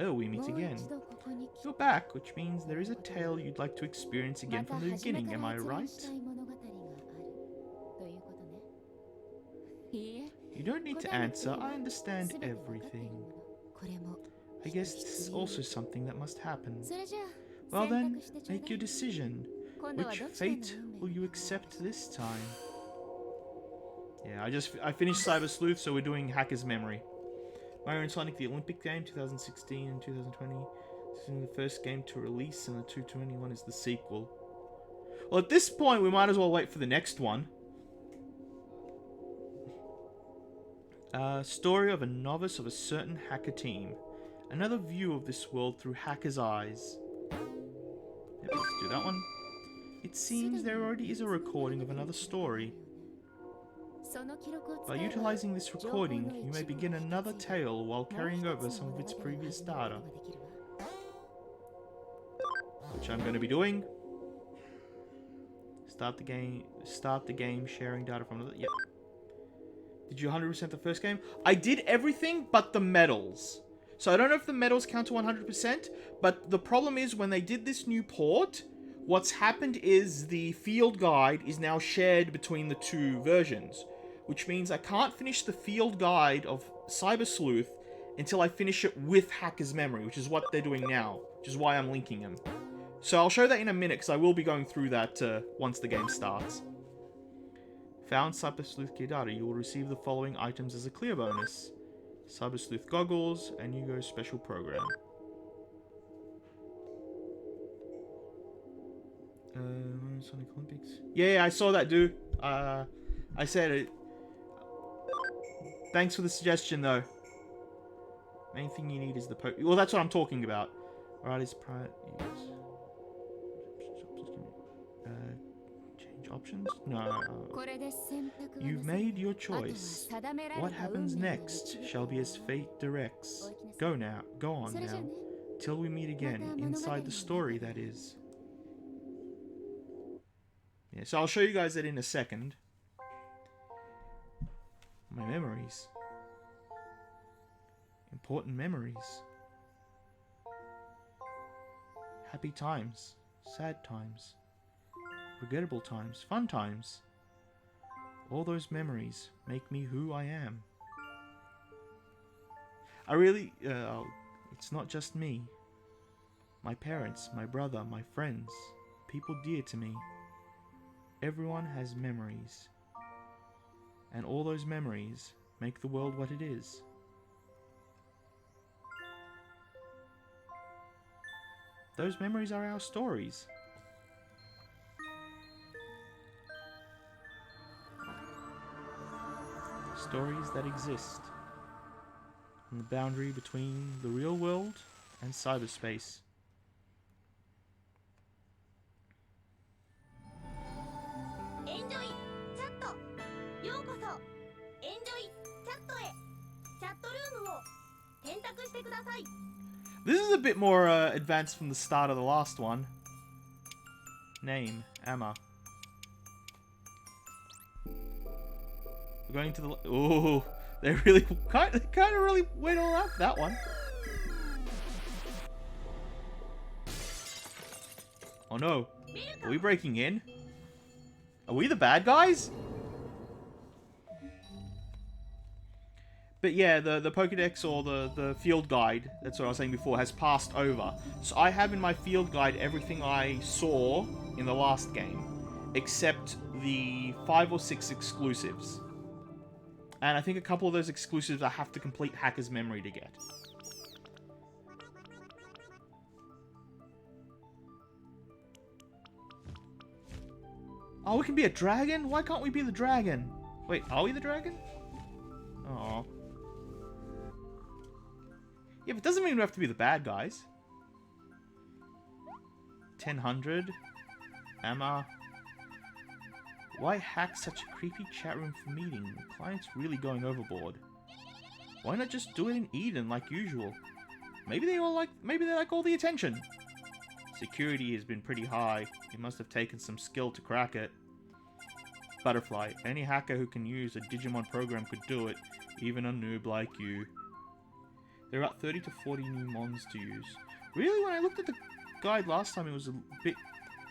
Oh, we meet again. You're back, which means there is a tale you'd like to experience again from the beginning, am I right? You don't need to answer, I understand everything. I guess this is also something that must happen. Well then, make your decision. Which fate will you accept this time? Yeah, I finished Cyber Sleuth, so we're doing Hacker's Memory. Mario and Sonic the Olympic game, 2016 and 2020. This is the first game to release, and the 221 is the sequel. Well, at this point, we might as well wait for the next one. Story of a novice of a certain hacker team. Another view of this world through hackers' eyes. Yep, let's do that one. It seems there already is a recording of another story. By utilizing this recording, you may begin another tale while carrying over some of its previous data. Which I'm going to be doing. Start the game, sharing data from the... Yep. Did you 100% the first game? I did everything but the medals. So I don't know if the medals count to 100%, but the problem is when they did this new port, what's happened is the field guide is now shared between the two versions. Which means I can't finish the field guide of Cyber Sleuth until I finish it with Hacker's Memory, which is what they're doing now, which is why I'm linking them. So I'll show that in a minute, because I will be going through that once the game starts. Found Cyber Sleuth key data. You will receive the following items as a clear bonus. Cyber Sleuth goggles, and Yugo's special program. Sonic Olympics. Yeah, I saw that, dude. I said it. Thanks for the suggestion, though. Main thing you need is the well, that's what I'm talking about. Alright, is prior... change options? No. You've made your choice. What happens next shall be as fate directs. Go on now. Till we meet again, inside the story, that is. Yeah, so I'll show you guys that in a second. My memories. Important memories. Happy times. Sad times. Regrettable times. Fun times. All those memories make me who I am. I really... it's not just me. My parents, my brother, my friends. People dear to me. Everyone has memories. And all those memories make the world what it is. Those memories are our stories. Stories that exist on the boundary between the real world and cyberspace. This is a bit more advanced from the start of the last one. Name, Emma. We're going to the... Ooh, they really... kind of really went all out for that one. Oh no. Are we breaking in? Are we the bad guys? But yeah, the Pokédex or the field guide, that's what I was saying before, has passed over. So I have in my field guide everything I saw in the last game, except the 5 or 6 exclusives. And I think a couple of those exclusives I have to complete Hacker's Memory to get. Oh, we can be a dragon? Why can't we be the dragon? Wait, are we the dragon? Oh. Yeah, but it doesn't mean we have to be the bad guys. 1000. Emma. Why hack such a creepy chat room for meeting? The client's really going overboard. Why not just do it in Eden like usual? Maybe they like all the attention. Security has been pretty high. You must have taken some skill to crack it. Butterfly. Any hacker who can use a Digimon program could do it, even a noob like you. There are about 30 to 40 new mons to use. Really, when I looked at the guide last time, it was a bit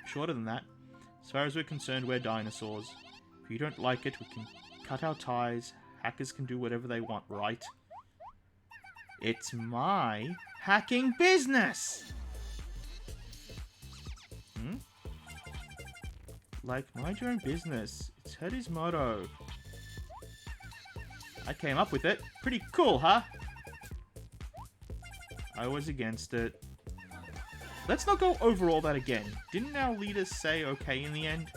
shorter than that. As far as we're concerned, we're dinosaurs. If you don't like it, we can cut our ties. Hackers can do whatever they want, right? It's my hacking business! Hmm? Like, mind your own business. It's Hetty's motto. I came up with it. Pretty cool, huh? I was against it. Let's not go over all that again. Didn't our leader say okay in the end?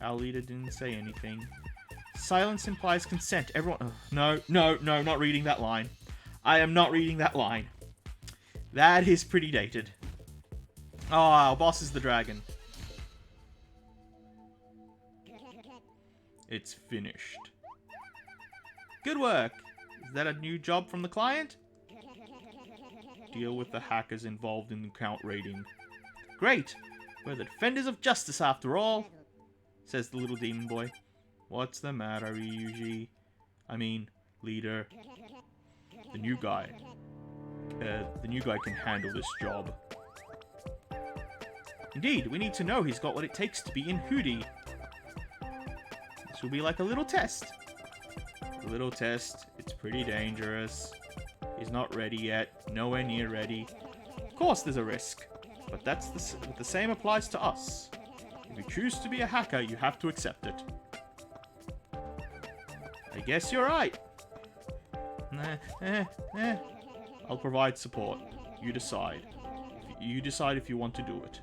Our leader didn't say anything. Silence implies consent. Everyone... Oh, no, not reading that line. I am not reading that line. That is pretty dated. Oh, our boss is the dragon. It's finished. Good work. Is that a new job from the client? Deal with the hackers involved in the account raiding. Great! We're the defenders of justice after all, says the little demon boy. What's the matter, Ryuji? I mean, leader. The new guy. The new guy can handle this job. Indeed, we need to know he's got what it takes to be in Hootie. This will be like a little test. A little test. It's pretty dangerous. He's not ready yet. Nowhere near ready. Of course there's a risk. But the same applies to us. If you choose to be a hacker, you have to accept it. I guess you're right. I'll provide support. You decide. You decide if you want to do it.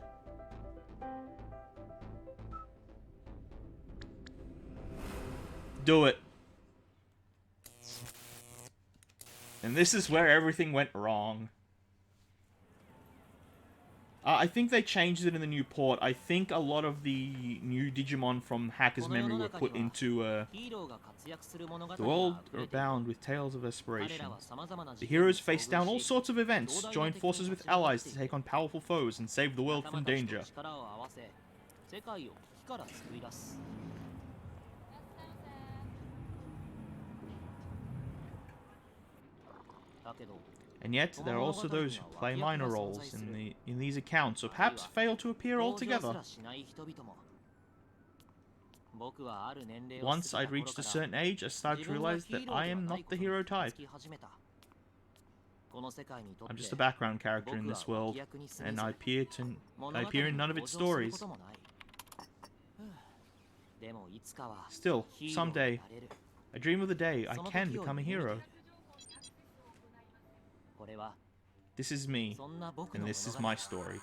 Do it. And this is where everything went wrong. I think they changed it in the new port. I think a lot of the new Digimon from Hacker's memory were put into the world are bound with tales of desperation. The heroes face down all sorts of events, join forces with allies to take on powerful foes, and save the world from danger. And yet, there are also those who play minor roles in these accounts, or perhaps fail to appear altogether. Once I'd reached a certain age, I started to realize that I am not the hero type. I'm just a background character in this world, and I appear in none of its stories. Still, someday, I dream of the day I can become a hero. This is me, and this is my story.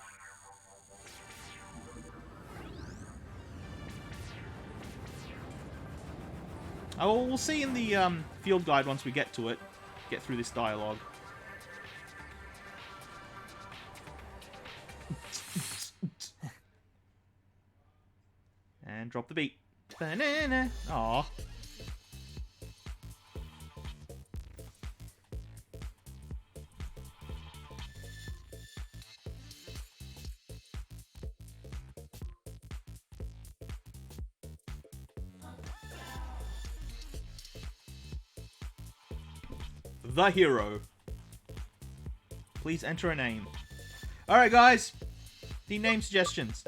Oh, we'll see in the field guide once we get to it. Get through this dialogue. And drop the beat. Banana. Aww. The hero. Please enter a name. Alright, guys. The name suggestions.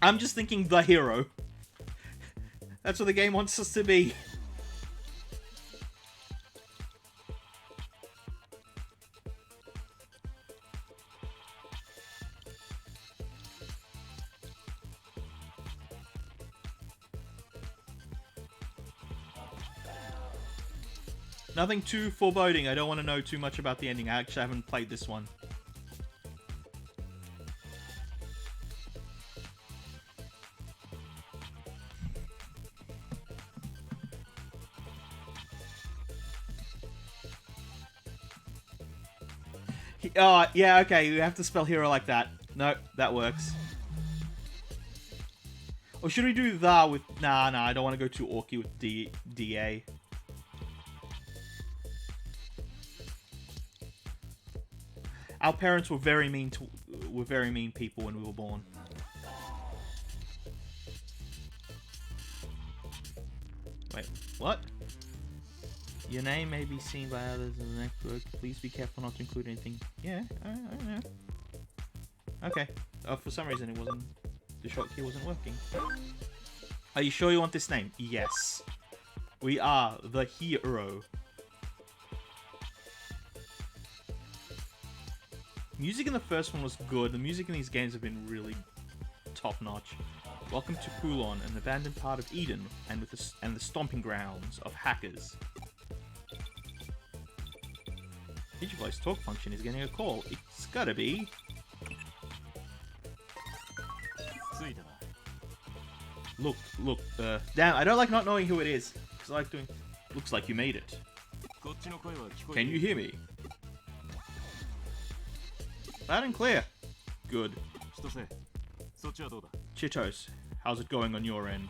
I'm just thinking the hero. That's what the game wants us to be. Nothing too foreboding. I don't want to know too much about the ending. I actually haven't played this one. Yeah, okay. You have to spell hero like that. No, that works. Or should we do the with... Nah, I don't want to go too orky with D-A. Our parents were very mean people when we were born. Wait, what? Your name may be seen by others in the next book. Please be careful not to include anything. Yeah, I know. Okay. For some reason it wasn't... The shortkey wasn't working. Are you sure you want this name? Yes. We are the hero. Music in the first one was good. The music in these games have been really top-notch. Welcome to Kulon, an abandoned part of Eden, and the stomping grounds of hackers. Digivoice talk function is getting a call. It's gotta be. Look, damn, I don't like not knowing who it is. Because I like doing... Looks like you made it. Can you hear me? Loud and clear. Good. Chitos, how's it going on your end?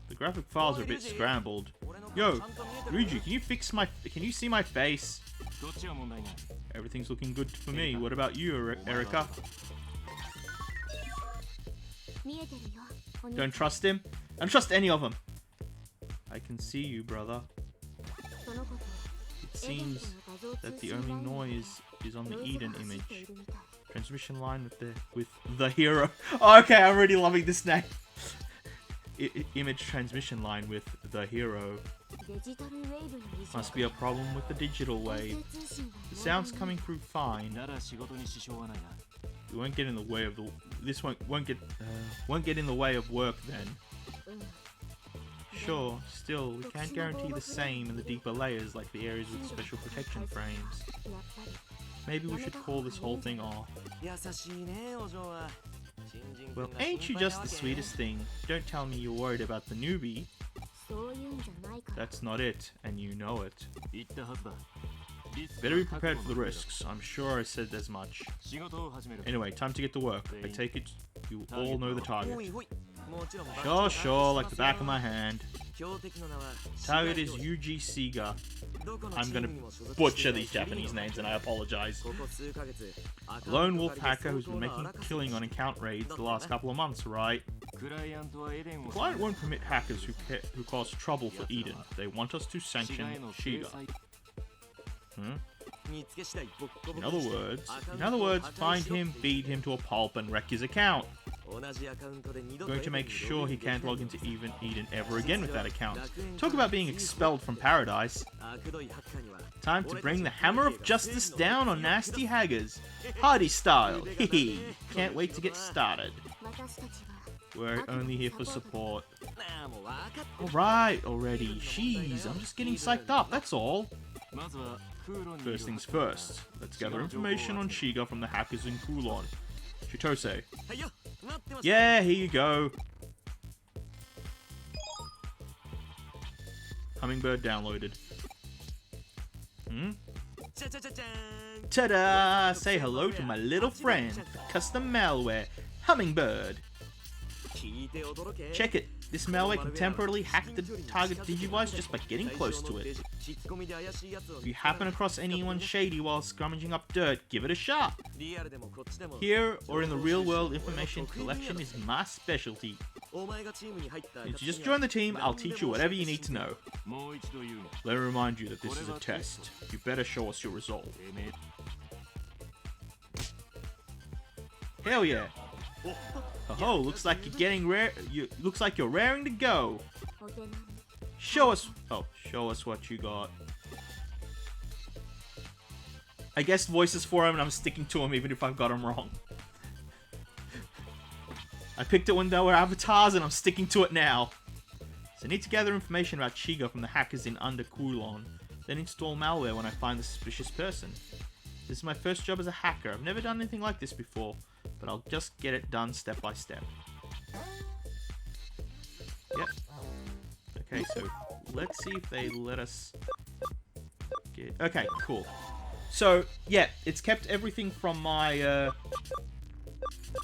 The graphic files are a bit scrambled. Yo, Luigi, can you see my face? Everything's looking good for me. What about you, Erika? Don't trust him? I don't trust any of them. I can see you, brother. It seems that the only noise is on the Eden image. Transmission line with the hero. Oh, okay, I'm already loving this name. Image transmission line with the hero. Must be a problem with the digital wave. The sound's coming through fine. We won't get in the way of the. This won't get in the way of work then. Sure, still, we can't guarantee the same in the deeper layers like the areas with special protection frames. Maybe we should call this whole thing off. Well, ain't you just the sweetest thing? Don't tell me you're worried about the newbie. That's not it, and you know it. Better be prepared for the risks. I'm sure I said as much. Anyway, time to get to work. I take it you all know the target. Sure, like the back of my hand. Target is Yuji Siga. I'm gonna butcher these Japanese names and I apologize. Lone wolf hacker who's been making a killing on account raids the last couple of months, right? The client won't permit hackers who cause trouble for Eden. They want us to sanction Shiga. In other words, find him, feed him to a pulp, and wreck his account. Going to make sure he can't log into Eden ever again with that account. Talk about being expelled from paradise. Time to bring the hammer of justice down on nasty hackers. Hardy style. Hehe. Can't wait to get started. We're only here for support. Alright already. Jeez, I'm just getting psyched up, that's all. First things first, let's gather information on Shiga from the hackers in Kulon. Chitose. Yeah, here you go. Hummingbird downloaded. Ta-da! Say hello to my little friend, custom malware, Hummingbird. Check it. This malware can temporarily hack the target Digivice just by getting close to it. If you happen across anyone shady while scrummaging up dirt, give it a shot. Here, or in the real world, information collection is my specialty. Since you just joined the team, I'll teach you whatever you need to know. Let me remind you that this is a test. You better show us your resolve. Hell yeah! Oh, looks like you're getting rare. Looks like you're raring to go. Show us what you got. I guess voices for him, and I'm sticking to him even if I've got him wrong. I picked it when there were avatars, and I'm sticking to it now. So I need to gather information about Shiga from the hackers in Under Kulon, then install malware when I find the suspicious person. This is my first job as a hacker. I've never done anything like this before, but I'll just get it done step by step. Yep. Okay, so let's see if they let us get... Okay, cool. So, yeah, it's kept everything from my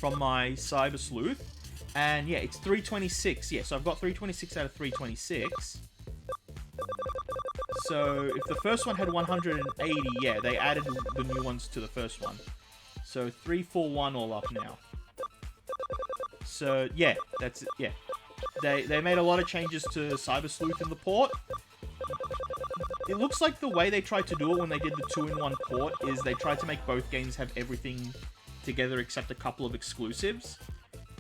Cyber Sleuth. And, yeah, it's 326. Yeah, so I've got 326 out of 326. So, if the first one had 180, yeah, they added the new ones to the first one. So, 341 all up now. So, yeah, that's it, yeah. They made a lot of changes to Cyber Sleuth in the port. It looks like the way they tried to do it when they did the 2-in-1 port is they tried to make both games have everything together except a couple of exclusives.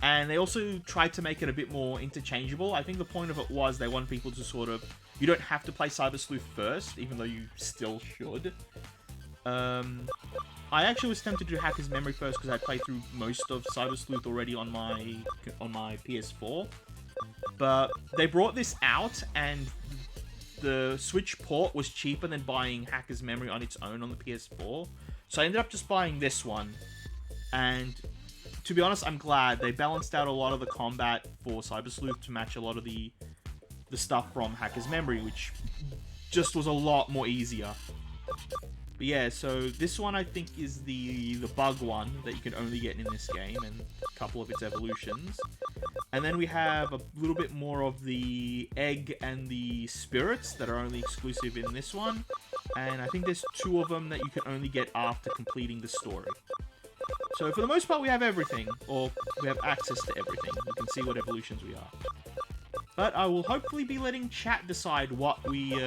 And they also tried to make it a bit more interchangeable. I think the point of it was they want people to sort of... You don't have to play Cyber Sleuth first, even though you still should. I actually was tempted to do Hacker's Memory first because I played through most of Cyber Sleuth already on my PS4. But they brought this out, and the Switch port was cheaper than buying Hacker's Memory on its own on the PS4. So I ended up just buying this one. And to be honest, I'm glad. They balanced out a lot of the combat for Cyber Sleuth to match a lot of the stuff from Hacker's Memory, which just was a lot more easier. But yeah, so this one I think is the bug one that you can only get in this game, and a couple of its evolutions. And then we have a little bit more of the egg and the spirits that are only exclusive in this one. And I think there's 2 of them that you can only get after completing the story. So for the most part we have everything, or we have access to everything. You can see what evolutions we are. But I will hopefully be letting chat decide what we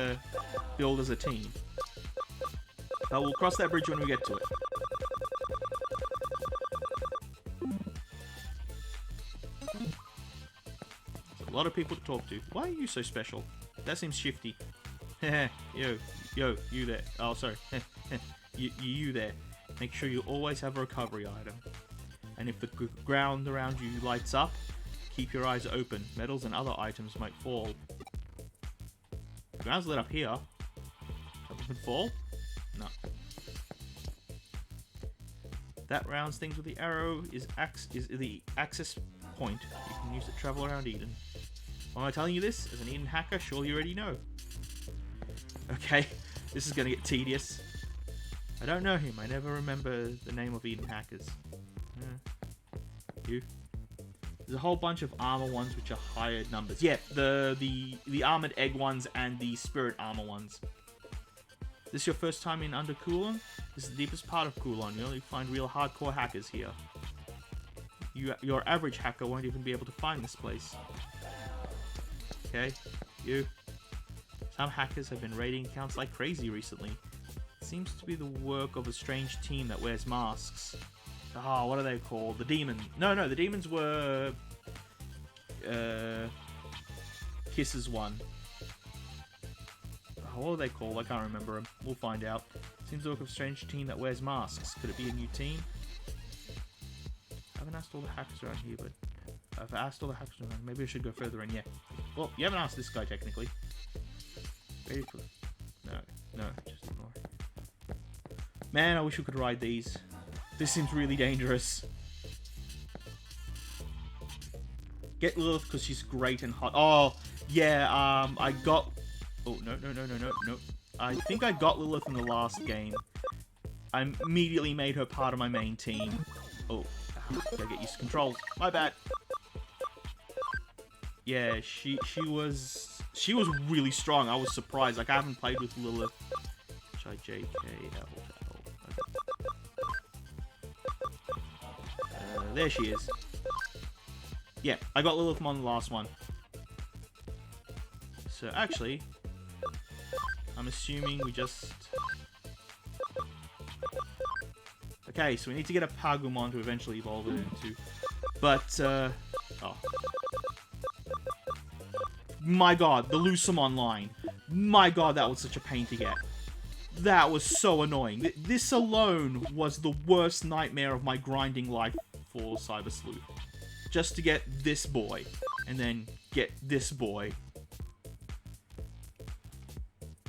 build as a team. But we'll cross that bridge when we get to it. There's a lot of people to talk to. Why are you so special? That seems shifty. Yo, you there. Oh, sorry. you there. Make sure you always have a recovery item. And if the ground around you lights up, keep your eyes open. Metals and other items might fall. The ground's lit up here. Something could fall? No. That round things with the arrow is the access point. You can use it to travel around Eden. Why am I telling you this? As an Eden hacker, surely you already know. Okay, this is gonna get tedious. I don't know him. I never remember the name of Eden hackers. You? There's a whole bunch of armor ones which are higher numbers. Yeah, the armored egg ones and the spirit armor ones. This your first time in Under Kulon? This is the deepest part of Kulon. You only find real hardcore hackers here. Your average hacker won't even be able to find this place. Okay, you. Some hackers have been raiding accounts like crazy recently. It seems to be the work of a strange team that wears masks. Oh, what are they called? The demons. No, the demons were... Kiss's one. Oh, what are they called? I can't remember them. We'll find out. Seems the work of a strange team that wears masks. Could it be a new team? I haven't asked all the hackers around here, but... I've asked all the hackers around. Maybe I should go further in, yeah. Well, you haven't asked this guy, technically. Ready for... No, just ignore it. Man, I wish we could ride these. This seems really dangerous. Get Lilith because she's great and hot. Oh, yeah, I got... Oh, no. I think I got Lilith in the last game. I immediately made her part of my main team. Oh, gotta get used to controls. My bad. Yeah, she was really strong. I was surprised. Like, I haven't played with Lilith. H-I-J-K-L. There she is. Yeah, I got Lilith on the last one. So, actually, I'm assuming we just... Okay, so we need to get a Pagumon to eventually evolve it into. But, oh. My god, the Lucamon line. My god, that was such a pain to get. That was so annoying. This alone was the worst nightmare of my grinding life for Cyber Sleuth. Just to get this boy. And then get this boy.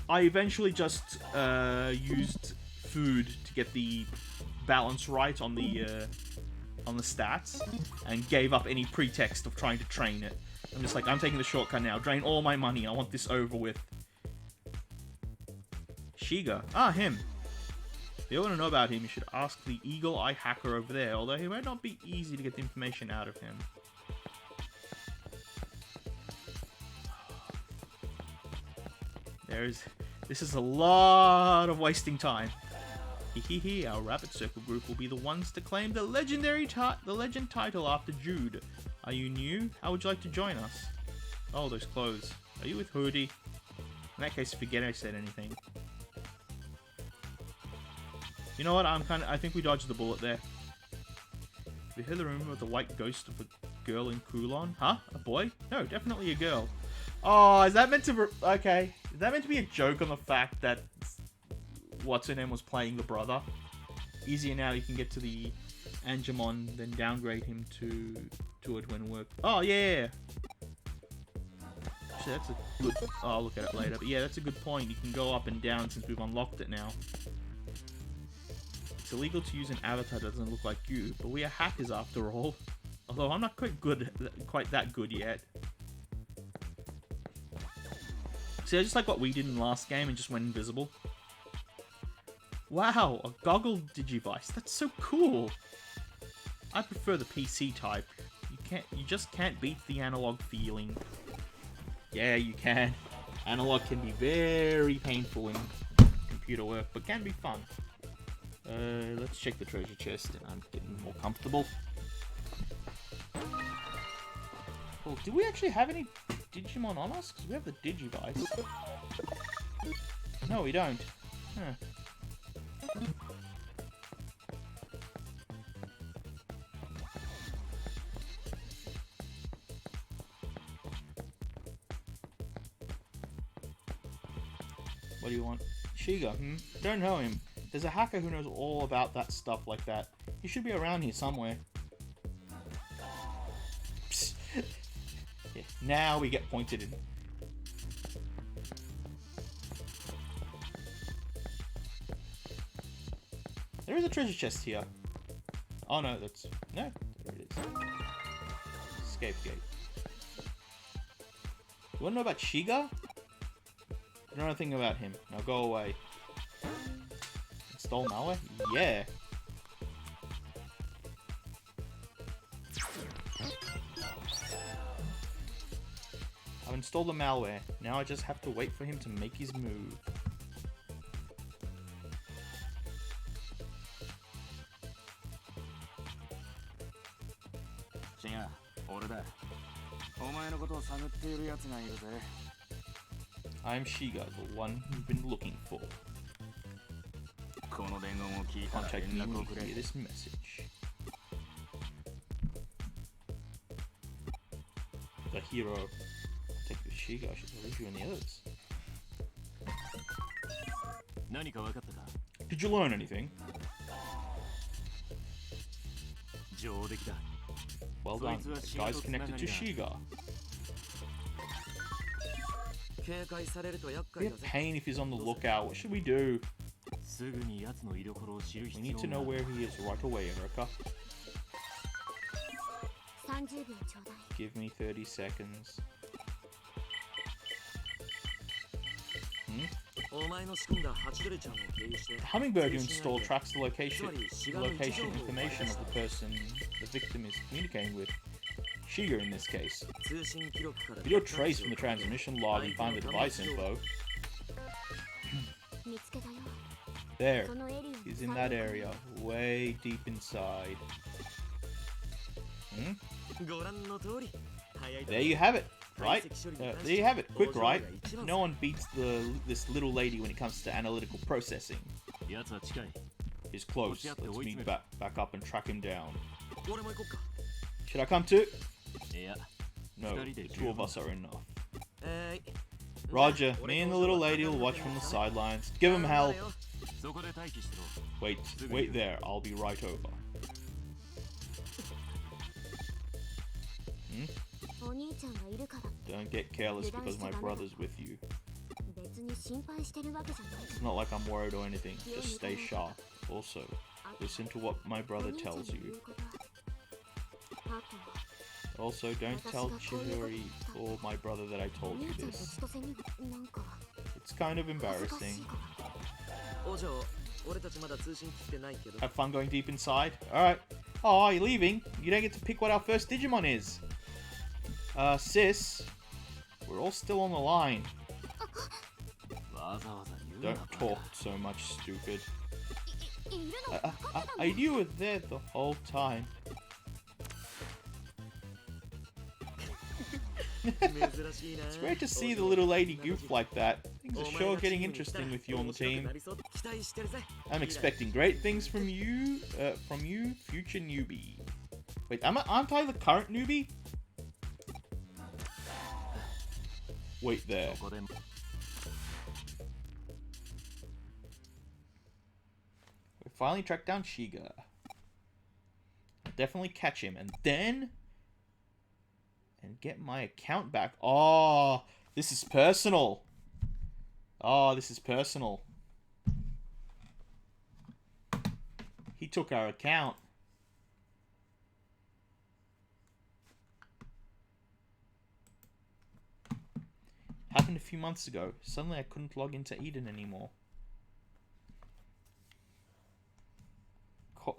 I eventually just used food to get the balance right on the stats. And gave up any pretext of trying to train it. I'm just like, I'm taking the shortcut now. Drain all my money. I want this over with. Shiga. Ah, him. If you want to know about him, you should ask the Eagle Eye Hacker over there, although he might not be easy to get the information out of him. This is a lot of wasting time. Hehehe, our Rapid Circle group will be the ones to claim the legend title after Jude. Are you new? How would you like to join us? Oh, those clothes. Are you with Hoodie? In that case, forget I said anything. You know what? I think we dodged the bullet there. We heard the rumor of the white ghost of a girl in Kulon. Huh? A boy? No, definitely a girl. Oh, is that meant to... Okay. Is that meant to be a joke on the fact that... What's-her-name was playing the brother? Easier now, you can get to the Angemon, then downgrade him to a twin work. Oh, yeah. Actually, that's a good... Oh, I'll look at it later. But yeah, that's a good point. You can go up and down since we've unlocked it now. It's illegal to use an avatar that doesn't look like you, but we are hackers after all. Although I'm not quite that good yet. See, I just like what we did in the last game and just went invisible. Wow, a goggle Digivice. That's so cool. I prefer the PC type. You just can't beat the analog feeling. Yeah, you can. Analog can be very painful in computer work, but can be fun. Let's check the treasure chest, and I'm getting more comfortable. Well, do we actually have any Digimon on us? Because we have the Digivice. No, we don't. Huh. What do you want? Shiga, Don't know him. There's a hacker who knows all about that stuff like that. He should be around here somewhere. Psst. Yeah, now we get pointed in. There is a treasure chest here. Oh no, that's... No, there it is. Escape gate. You wanna know about Shiga? I don't know anything about him. Now go away. Install malware? Yeah. I've installed the malware. Now I just have to wait for him to make his move. I'm Shiga, the one you've been looking for. Contact me when you hear this message. The hero. Take the Shiga, I should leave you and the others. Did you learn anything? Well done. The guy's connected to Shiga. Be a pain if he's on the lookout. What should we do? We need to know where he is right away, Erica. Give me 30 seconds. The hummingbird you installed tracks the location information of the person the victim is communicating with. Shiga in this case. Video trace from the transmission log and find the device info. There. He's in that area. Way deep inside. There you have it. Right? There you have it. Quick, right? No one beats this little lady when it comes to analytical processing. He's close. Let's meet back up and track him down. Should I come too? No, the two of us are enough. Roger, me and the little lady will watch from the sidelines. Give him hell. Wait there. I'll be right over. Don't get careless because my brother's with you. It's not like I'm worried or anything. Just stay sharp. Also, listen to what my brother tells you. Also, don't tell Chihori or my brother that I told you this. It's kind of embarrassing. Have fun going deep inside? Alright. Oh, you're leaving? You don't get to pick what our first Digimon is. Sis. We're all still on the line. Don't talk so much, stupid. You were there the whole time. It's great to see the little lady goof like that. Things are sure getting interesting with you on the team. I'm expecting great things from you, future newbie. Wait, aren't I the current newbie? Wait there. We finally tracked down Shiga. I'll definitely catch him, and then... and get my account back. Oh, this is personal. Oh, this is personal. He took our account. Happened a few months ago. Suddenly I couldn't log into Eden anymore.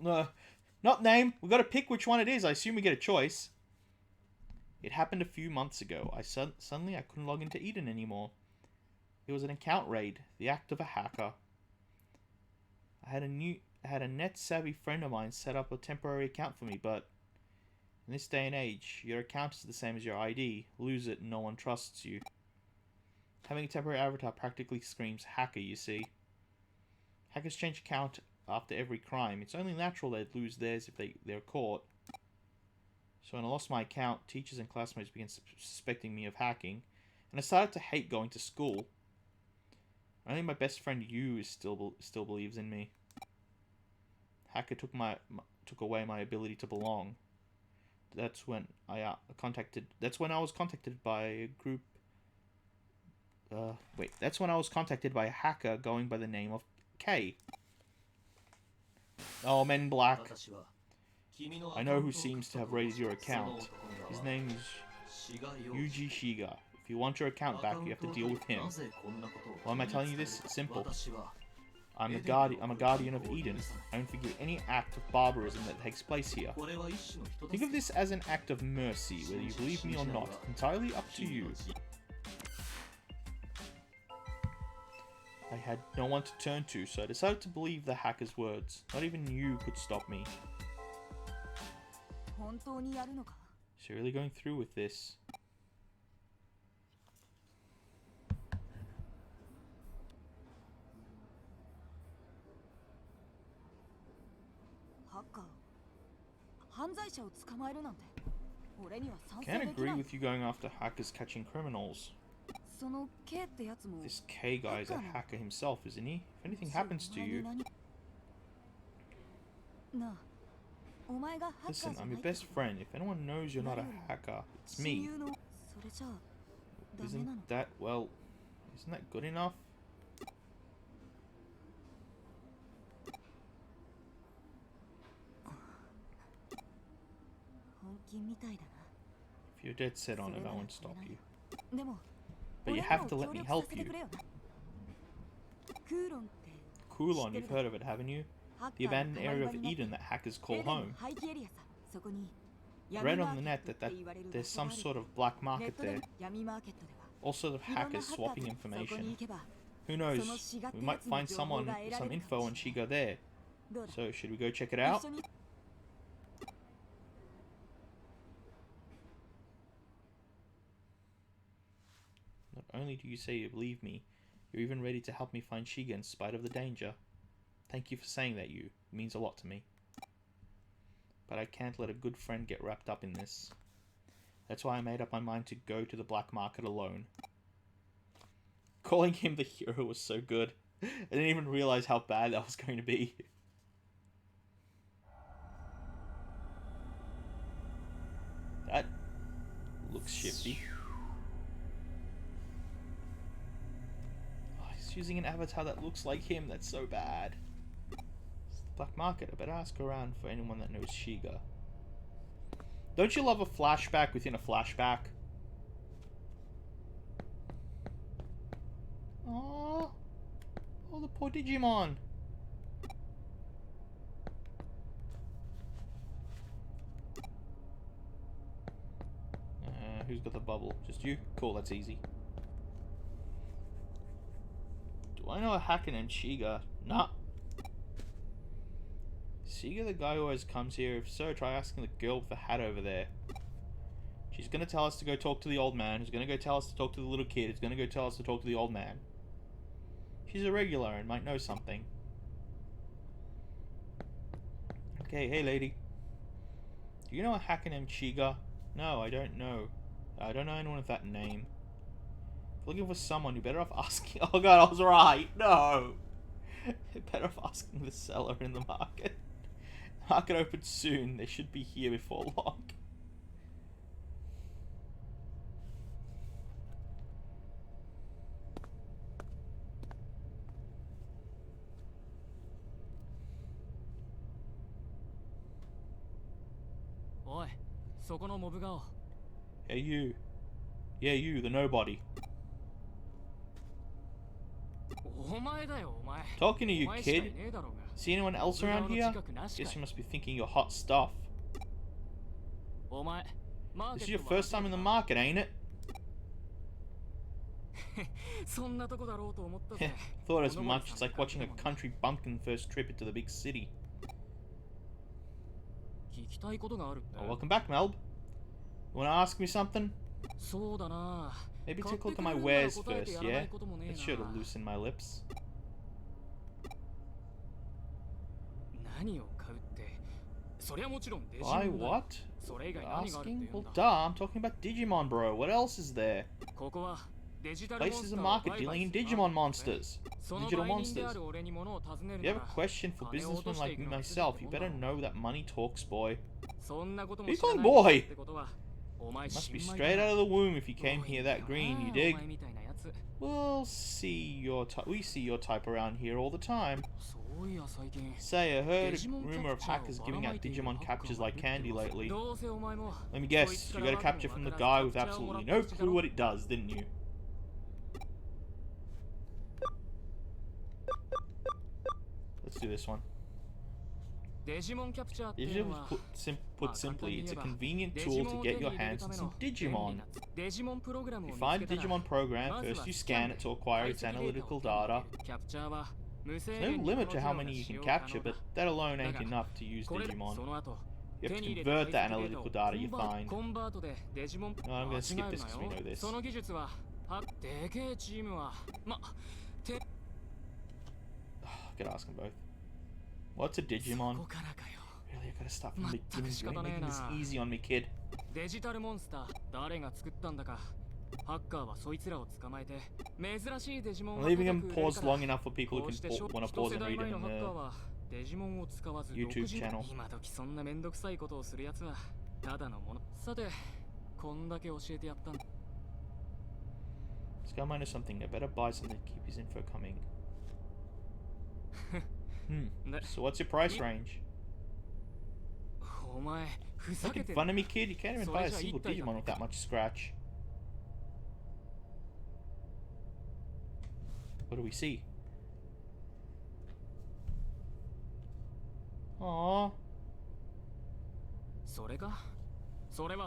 No, not name. We gotta pick which one it is. I assume we get a choice. It happened a few months ago. Suddenly I couldn't log into Eden anymore. It was an account raid, the act of a hacker. I had a net savvy friend of mine set up a temporary account for me, but in this day and age, your account is the same as your ID. Lose it and no one trusts you. Having a temporary avatar practically screams hacker, you see. Hackers change account after every crime. It's only natural they'd lose theirs if they're caught. So when I lost my account, teachers and classmates began suspecting me of hacking, and I started to hate going to school. Only my best friend Yu still believes in me. Hacker took away my ability to belong. That's when I was contacted by a group. That's when I was contacted by a hacker going by the name of K. Oh, Men in Black. I know who seems to have raided your account. His name is Yuji Shiga. If you want your account back, you have to deal with him. Why am I telling you this? It's simple. I'm a guardian of Eden. I don't forgive any act of barbarism that takes place here. Think of this as an act of mercy, whether you believe me or not. Entirely up to you. I had no one to turn to, so I decided to believe the hacker's words. Not even you could stop me. So you're really going through with this? Can't agree with you going after hackers catching criminals. This K guy is a hacker himself, isn't he? If anything happens to you... Listen, I'm your best friend. If anyone knows you're not a hacker, it's me. Isn't that good enough? If you're dead set on it, I won't stop you. But you have to let me help you. Kulon, you've heard of it, haven't you? The abandoned area of Eden that hackers call home. I read on the net that there's some sort of black market there. All sorts of hackers swapping information. Who knows? We might find some info on Shiga there. So, should we go check it out? Not only do you say you believe me, you're even ready to help me find Shiga in spite of the danger. Thank you for saying that, Yu. It means a lot to me. But I can't let a good friend get wrapped up in this. That's why I made up my mind to go to the black market alone. Calling him the hero was so good. I didn't even realize how bad that was going to be. That looks shifty. Oh, he's using an avatar that looks like him. That's so bad. It's the black market. I better ask around for anyone that knows Shiga. Don't you love a flashback within a flashback? Oh, the poor Digimon. Who's got the bubble? Just you? Cool, that's easy. Do I know a hacker named Shiga? Nah. Shiga the guy who always comes here? If so, try asking the girl with the hat over there. She's gonna tell us to go talk to the old man, who's gonna go tell us to talk to the little kid, who's gonna go tell us to talk to the old man. She's a regular and might know something. Okay, hey lady. Do you know a hacker named Chiga? No, I don't know. I don't know anyone with that name. If you're looking for someone, you're better off asking... Oh god, I was right! No! You're better off asking the seller in the market. The market opens soon. They should be here before long. Hey you. Yeah, you, the nobody. Talking to you, kid. See anyone else around here? Guess you must be thinking you're hot stuff. This is your first time in the market, ain't it? Thought as much. It's like watching a country bumpkin first trip into the big city. Oh, welcome back, Melb. You wanna ask me something? Maybe take a look at my wares first, yeah? It's sure to loosen my lips. Why, what? Asking? Well, duh, I'm talking about Digimon, bro. What else is there? Place is a market dealing in Digimon monsters. Digital monsters. If you have a question for businessmen like me myself, you better know that money talks, boy. Who are you calling boy? Must be straight out of the womb if you came here that green, you dig? We see your type around here all the time. Say, I heard a rumor of hackers giving out Digimon captures like candy lately. Let me guess, you got a capture from the guy with absolutely no clue what it does, didn't you? Let's do this one. Put simply, it's a convenient tool to get your hands on some Digimon. If you find a Digimon program, first you scan it to acquire its analytical data. There's no limit to how many you can capture, but that alone ain't enough to use Digimon. You have to convert the analytical data you find. No, I'm gonna skip this because we know this. Gotta ask them both. What's a Digimon? Really, I gotta stop from the beginning. You ain't making this easy on me, kid. I'm leaving them paused long enough for people who can want to pause and read them in the YouTube channel. This guy might know something. I better buy something to keep his info coming. So what's your price range? Making fun of me, kid? You can't even buy a single Digimon with that much scratch. What do we see? Aww.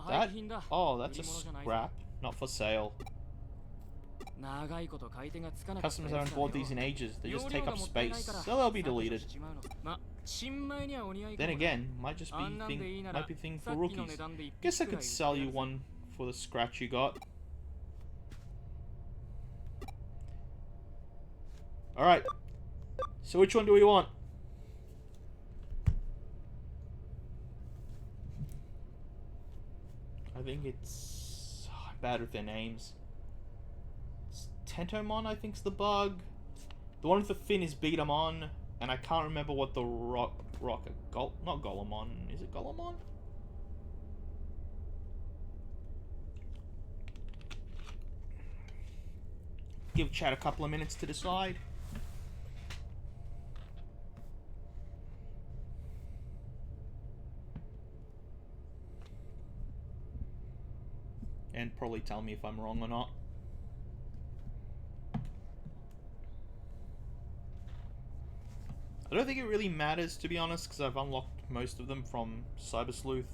That? Oh, that's a scrap. Not for sale. Customers haven't bought these in ages. They just take up space, so they'll be deleted. Then again, might be thing for rookies. Guess I could sell you one for the scratch you got. Alright. So which one do we want? I think it's... I'm bad with their names. Tentomon, I think's the bug. The one with the fin is Beatamon, and I can't remember what the not Golemon. Is it Golemon? Give chat a couple of minutes to decide. And probably tell me if I'm wrong or not. I don't think it really matters, to be honest, because I've unlocked most of them from Cyber Sleuth.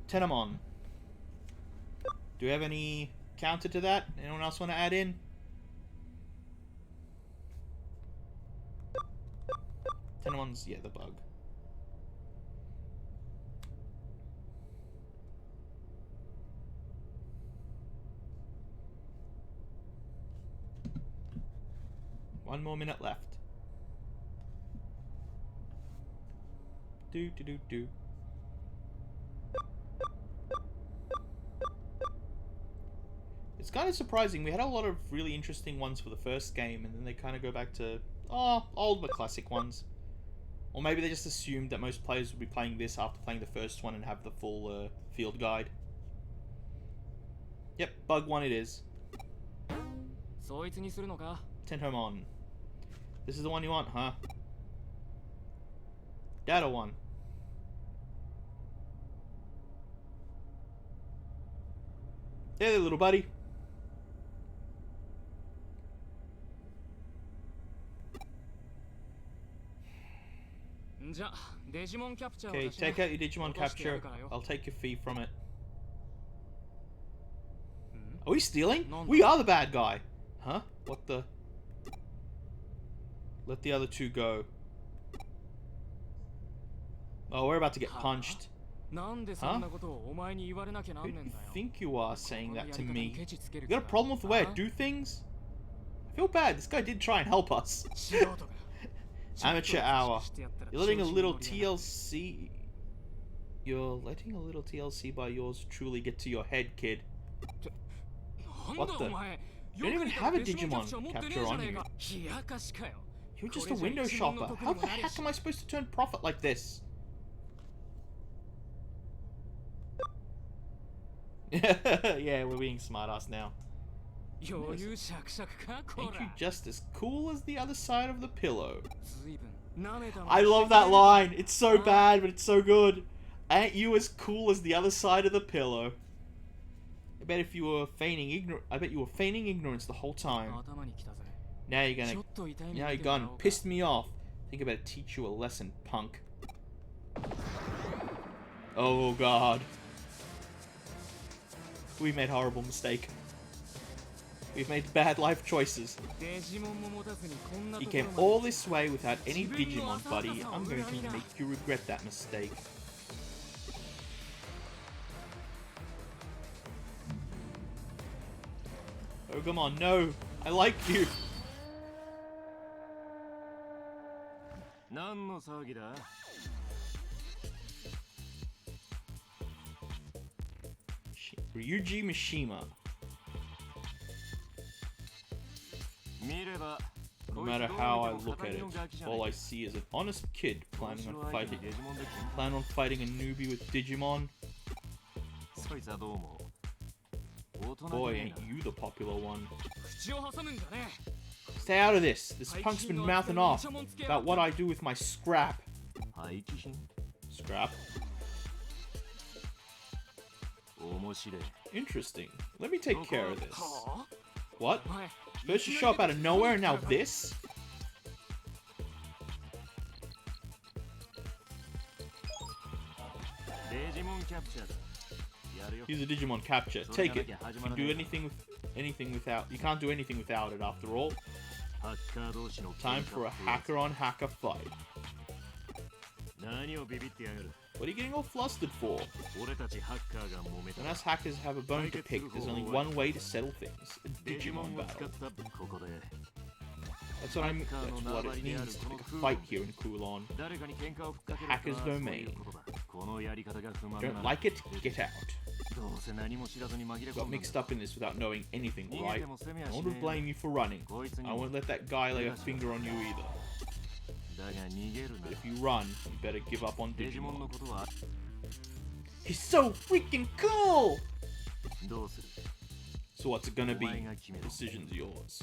Tentomon. Do we have any counter to that? Anyone else want to add in? Tentomon's, yeah, the bug. 1 more minute left. Do. It's kind of surprising. We had a lot of really interesting ones for the first game, and then they kind of go back to, old but classic ones. Or maybe they just assumed that most players would be playing this after playing the first one and have the full field guide. Yep, bug 1 it is. Tentomon. This is the one you want, huh? Data 1. There, little buddy. Okay, take out your Digimon capture. I'll take your fee from it. Are we stealing? We are the bad guy. Huh? What the? Let the other two go. Oh, we're about to get punched. Huh? Who do you think you are saying that to me? You got a problem with the way I do things? I feel bad. This guy did try and help us. Amateur hour. You're letting a little TLC... You're letting a little TLC by yours truly get to your head, kid. What the? You don't even have a Digimon capture on you. You're just a window shopper. How the heck am I supposed to turn profit like this? Yeah, we're being smartass now. Ain't you just as cool as the other side of the pillow? I love that line. It's so bad, but it's so good. Ain't you as cool as the other side of the pillow? I bet you were feigning ignorance the whole time. Now you're gone and pissed me off. Think I better teach you a lesson, punk. Oh god. We made a horrible mistake. We've made bad life choices. You came all this way without any Digimon, buddy. I'm going to make you regret that mistake. Oh, come on, no. I like you. Ryuji Mishima. No matter how I look at it, all I see is an honest kid planning on fighting a newbie with Digimon. Boy, ain't you the popular one. Stay out of this. This punk's been mouthing off about what I do with my scrap. Scrap? Interesting. Let me take care of this. What? First you show up out of nowhere and now this? Use a Digimon capture. Take it. You can do anything without. You can't do anything without it after all. Time for a hacker on hacker fight. What are you getting all flustered for? When us hackers have a bone to pick, there's only one way to settle things. A Digimon battle. That's what it means to pick a fight here in Kulon. The hacker's domain. Don't like it? Get out. Got mixed up in this without knowing anything, right? I won't blame you for running. I won't let that guy lay a finger on you either. But if you run, you better give up on Digimon. He's so freaking cool! So what's it gonna be? Decision's yours.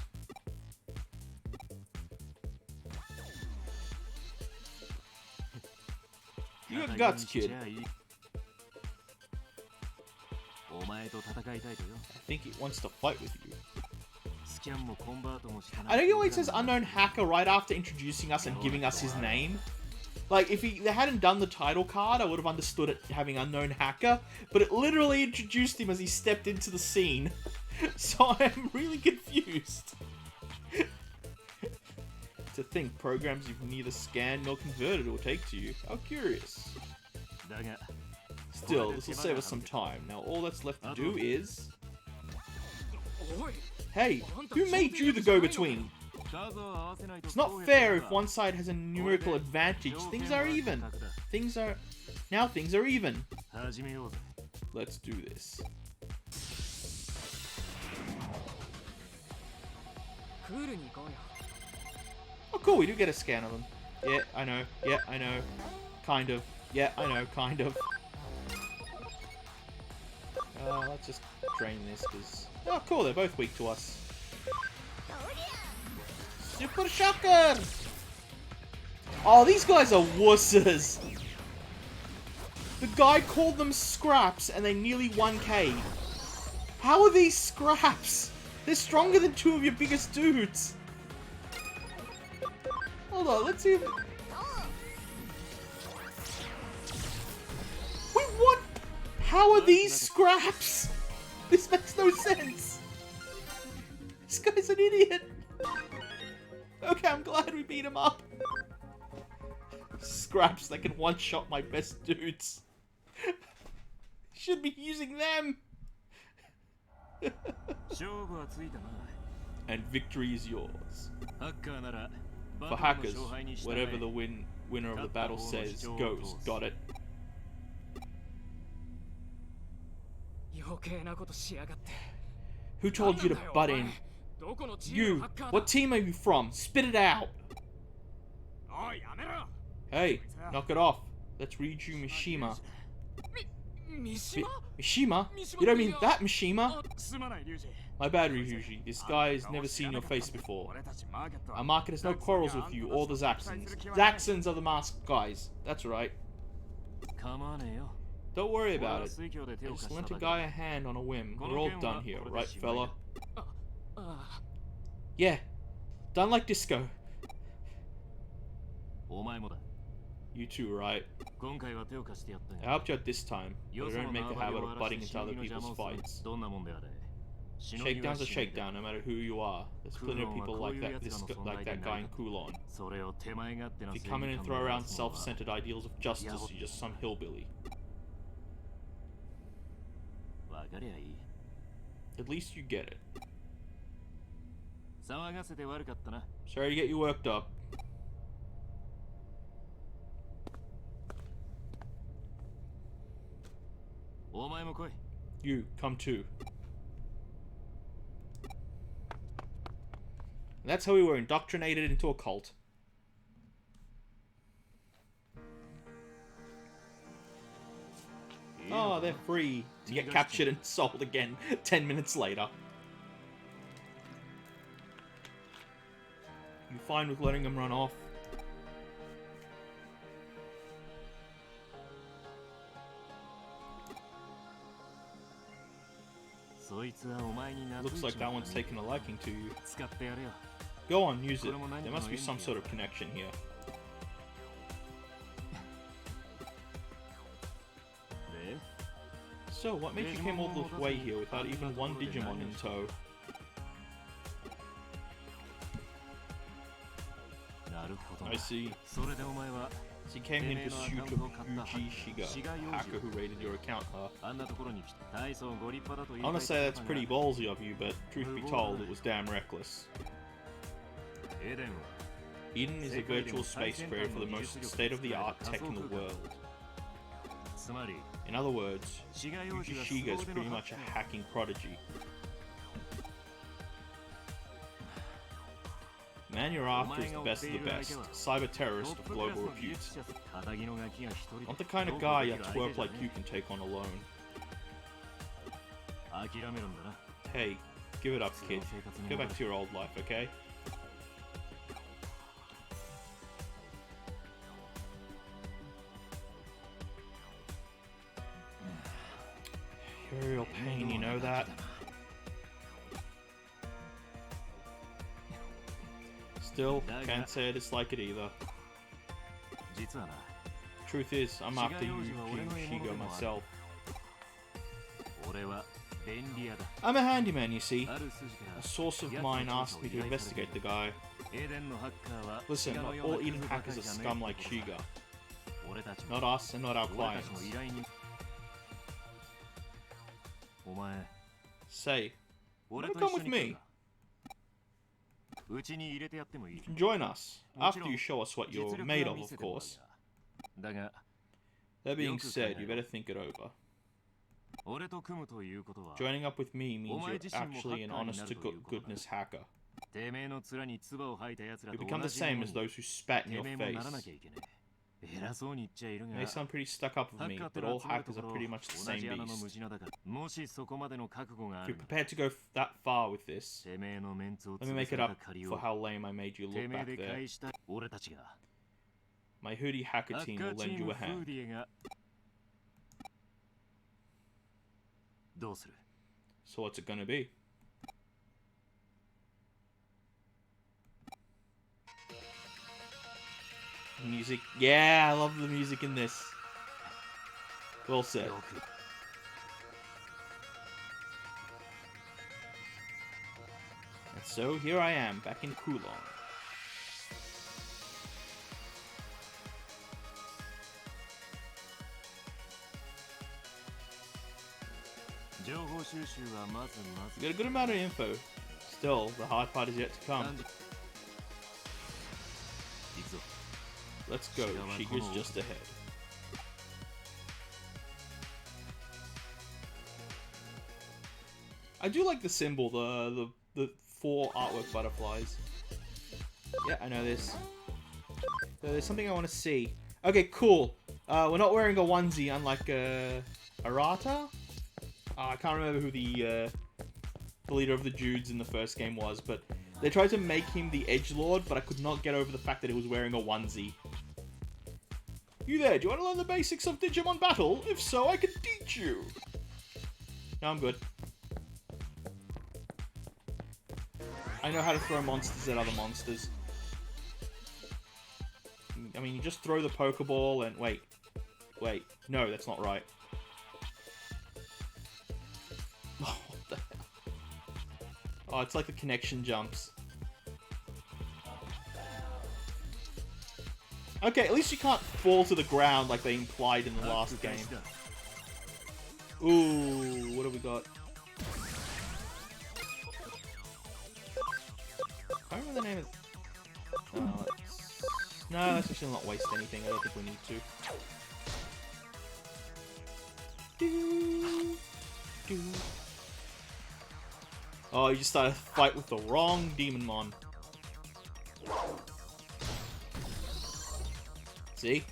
You got guts, kid. I think he wants to fight with you. I don't get why it says unknown hacker right after introducing us and giving us his name. Like, if they hadn't done the title card, I would have understood it having unknown hacker, but it literally introduced him as he stepped into the scene. So I'm really confused. To think programs you've neither scanned nor converted will take to you. How curious. Still, this will save us some time. Now all that's left to do is... Hey, who made you the go-between? It's not fair if one side has a numerical advantage. Things are even. Now things are even. Let's do this. Oh cool, we do get a scan of them. Yeah, I know. Yeah, I know. Kind of. Yeah, I know. Kind of. Let's just drain this, because... Oh, cool, they're both weak to us. Super Shocker! Oh, these guys are wusses! The guy called them scraps, and they nearly 1K'd. How are these scraps? They're stronger than 2 of your biggest dudes! Hold on, let's see if... Wait, what? How are these scraps? This makes no sense. This guy's an idiot. Okay, I'm glad we beat him up. Scraps that can one-shot my best dudes. Should be using them. And victory is yours. For hackers, whatever the winner of the battle says goes. Got it. Who told you to butt in? You! What team are you from? Spit it out! Hey, knock it off. Let's read you Mishima. Mishima? You don't mean that Mishima? My bad, Ryuji. This guy has never seen your face before. Our market has no quarrels with you or the Zaxxons. Zaxxons are the masked guys. That's right. Don't worry about it. I just lent a guy a hand on a whim. We're all done here, right, fella? Yeah. Done like disco. You too, right? I helped you out this time, but I don't make a habit of butting into other people's fights. Shakedown's a shakedown, no matter who you are. There's plenty of people like that guy in Kulon. If you come in and throw around self-centered ideals of justice, you're just some hillbilly. At least you get it. Sorry to get you worked up. You, come too. And that's how we were indoctrinated into a cult. Oh, they're free to get captured and sold again 10 minutes later. You fine with letting them run off? Looks like that one's taken a liking to you. Go on, use it. There must be some sort of connection here. So, what made you come all the way here without even one Digimon in tow? I see. So you came here in pursuit of Yuji Shiga, a hacker who raided your account, huh? I wanna say that's pretty ballsy of you, but truth be told, it was damn reckless. Eden is a virtual space created for the most state-of-the-art tech in the world. In other words, Yuji Shiga is pretty much a hacking prodigy. Man you're after is the best of the best, cyber terrorist of global repute. Not the kind of guy a twerp like you can take on alone. Hey, give it up, kid. Go back to your old life, okay? You're a real pain, you know that? Still, can't say I dislike it either. Truth is, I'm after Yuji Shiga myself. I'm a handyman, you see. A source of mine asked me to investigate the guy. Listen, not all Eden hackers are scum like Shiga. Not us and not our clients. Say, wanna come with me? うちに入れてやってもいい。 You can join us, after you show us what you're made of course. だが That being said, you better think it over. 俺と組むということは Joining up with me means you're actually an honest-to-goodness hacker. てめえの面に唾を吐いた奴ら You と become 同 the じよう same に as those who spat in て your めえもならな face. きゃいけねえ。偉そうに言っちゃいるが May sound pretty stuck up of me, but all hackers are pretty much the 同 same じ穴の beast. 無地なだからもしそこまでの覚悟があ If る you're なら prepared to go that far with this, てめえのメンツを let me 潰 make さ it れた up 借り for を how lame I made you て look めえ back で there. 返した俺たちが My hoodie hacker ハッ team カ will ーチ lend ー you ム a フー hand. ディエがどうする So what's it gonna be? Music. Yeah, I love the music in this. Well said. よく And so here I am, back in Kulon. 情報収集はまずま We got a good amount of info. Still, the hard part is yet to ず come. 行くぞ Let's go. Shiga's just ahead. I do like the symbol, the four artwork butterflies. Yeah, I know this. There's something I want to see. Okay, cool. We're not wearing a onesie, unlike Arata. I can't remember who the leader of the Judes in the first game was, but they tried to make him the edgelord, but I could not get over the fact that he was wearing a onesie. You there, do you want to learn the basics of Digimon battle? If so, I can teach you. No, I'm good. I know how to throw monsters at other monsters. I mean, you just throw the Pokeball and... Wait. Wait. No, that's not right. Oh, what the hell? Oh, it's like the connection jumps. Okay, at least you can't fall to the ground like they implied in the last game. Ooh, what have we got? I can't remember the name of... No, let's actually not waste anything. I don't think we need to. Oh, you just started a fight with the wrong Demonmon. See?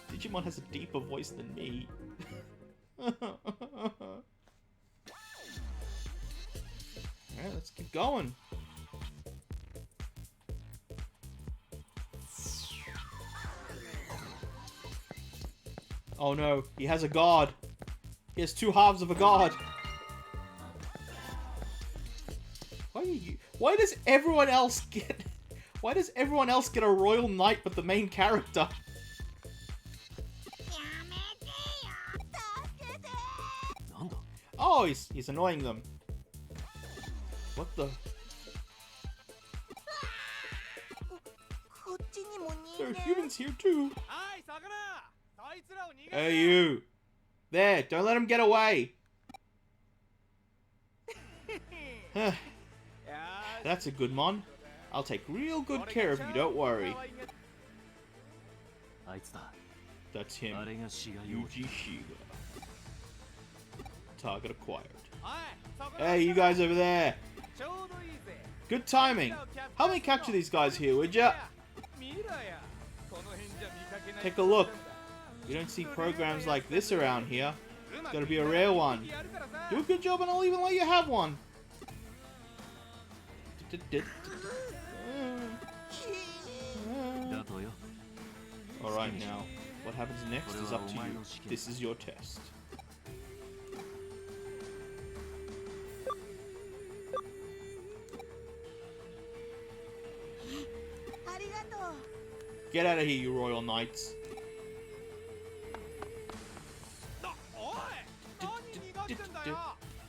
Digimon has a deeper voice than me. Alright, let's keep going. Oh no, he has a god. He has two halves of a god. Why does everyone else get... Why does everyone else get a royal knight but the main character? Oh, he's annoying them. What the... There are humans here too. Hey you! There, don't let him get away! That's a good mon. I'll take real good care of you, don't worry. That's him. Yuji Shiga. Target acquired. Hey, you guys over there! Good timing! Help me capture these guys here, would ya? Take a look. You don't see programs like this around here. It's gotta be a rare one. Do a good job and I'll even let you have one. Alright now, what happens next is up to you. This is your test. Get out of here, you royal knights.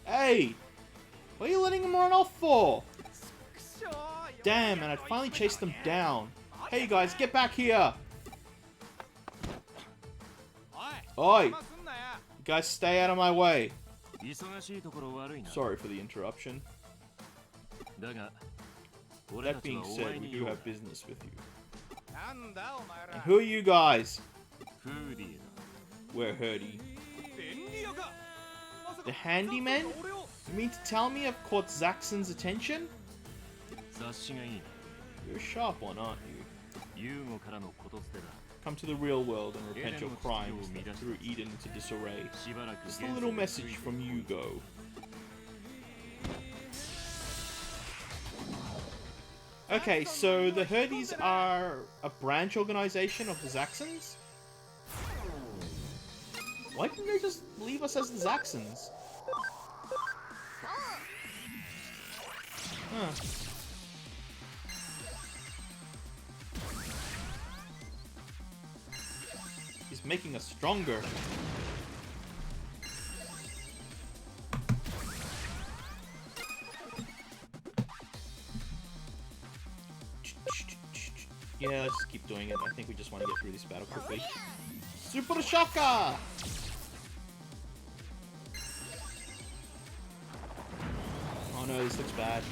Hey! What are you letting them run off for? Damn, and I'd finally chased them down. Hey, you guys, get back here! Oi! You guys stay out of my way. 忙しいところ悪いな。 Sorry for the interruption. だが、俺 That たち being はお said, 前 we に do 用 have business with you. なんだお前 And ら who are you guys? フーディー We're Hurdy. 便利屋か The handyman? You mean to tell me I've caught Zaxxon's attention? だ。察しがいいな。 You're a sharp one, aren't you? ユーゴからのことづてだ。 Come to the real world and repent your crimes that threw Eden into disarray. しばらく Just a little message from Yugo. Okay, so the Hurdies are a branch organization of the Zaxxons? Why didn't they just leave us as the Zaxxons? Huh. He's making us stronger. Yeah, let's just keep doing it. I think we just want to get through this battle quickly. Super Shaka! Oh no, this looks bad.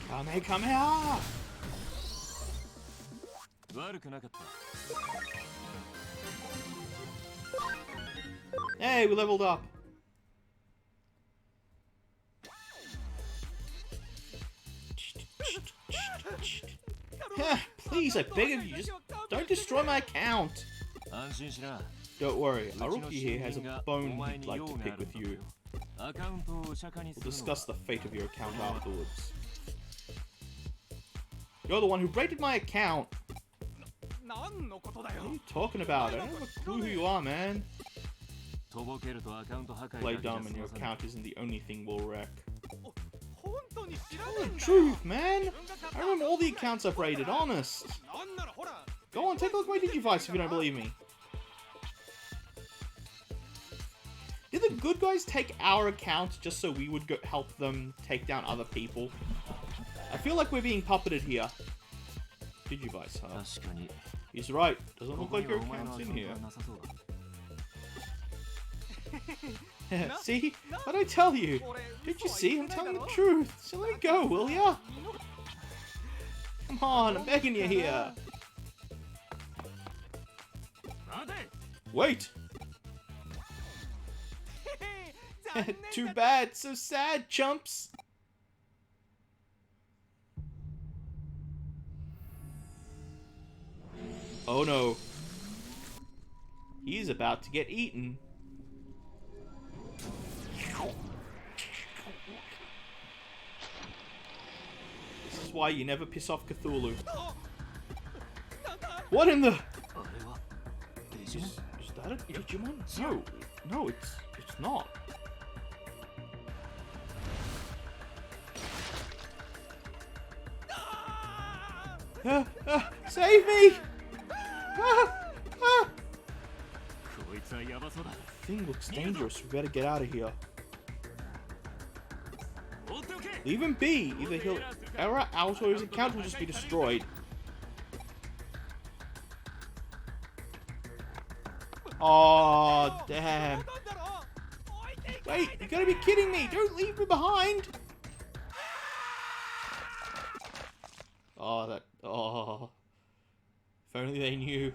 Come here! 悪くなかった。 Hey, we leveled up. Please, I beg of you, just don't destroy my account. 安心しな。 Don't worry, Aruki here has a bone he'd like to pick with you. アカウントを釈迦にす We'll るのは discuss the fate of your account afterwards. You're the one who raided my account. 何のことだよ What are you talking about? I don't have a clue who you are, man. とぼけるとアカウント破壊 Play だけじゃ dumb and 済 your まさない account isn't the only thing we'll wreck. 本当に知ら Tell ない the んだ truth, man. I remember all the accounts I've raided, honest. なんならほら Go on, take a look at my Digivice if you don't believe me. Did the good guys take our accounts just so we would go help them take down other people? I feel like we're being puppeted here. Digivice, huh? 確かに He's right. Doesn't こ look こに like は your お前のア account's カウ in ント here. はなさそうだ。 See? What'd I tell you? Did you see? I'm telling the truth. So let me go, will ya? Come on, I'm begging you here. 待て Wait. Too bad. So sad, chumps. Oh no. He's about to get eaten. This is why you never piss off Cthulhu. What in the... あれはデジモン Is that a Digimon? No. No, it's not. Save me! Ah. こいつはヤバそうだ。 Thing looks dangerous. We better get out of here. 放っておけ Leave him be. Either he'll error out or his account will just be destroyed. Oh, damn. なんだろう置いていけ Wait, you gotta be kidding me. Don't leave me behind. Oh, that... Oh. If only they knew.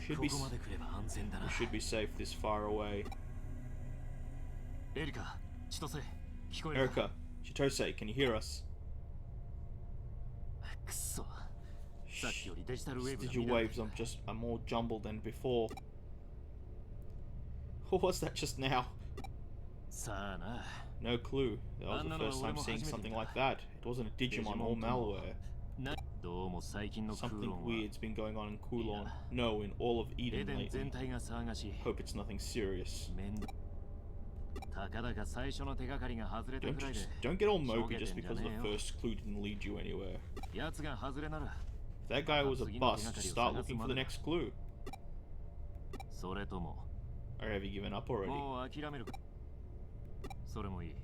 Should こ be... こまで来れば安全だな We。should be safe this far away. エリカ、千歳、聞こえるか Erica, Chitose, can you hear us? くっそ。さっきよりデジタルウェーブ Digital が乱れ waves, I'm more jumbled than before. What was that just now? さあな。 No clue. That was the first time seeing something like that. It wasn't a Digimon or malware. などうも最近のクーロ Something ンは weird's been going on in Kulon. No, in all of エ Eden デン lately. 全体が騒がしい。 Hope it's nothing serious. 面倒。たかだか最初の手がかりが外れた Don't くらいで just, don't get all mopey just because the first clue didn't lead you anywhere. 奴が外れなら If that guy was a bust, just start looking for the next clue. それとも Or have you given up already? もう諦めるかそれもいい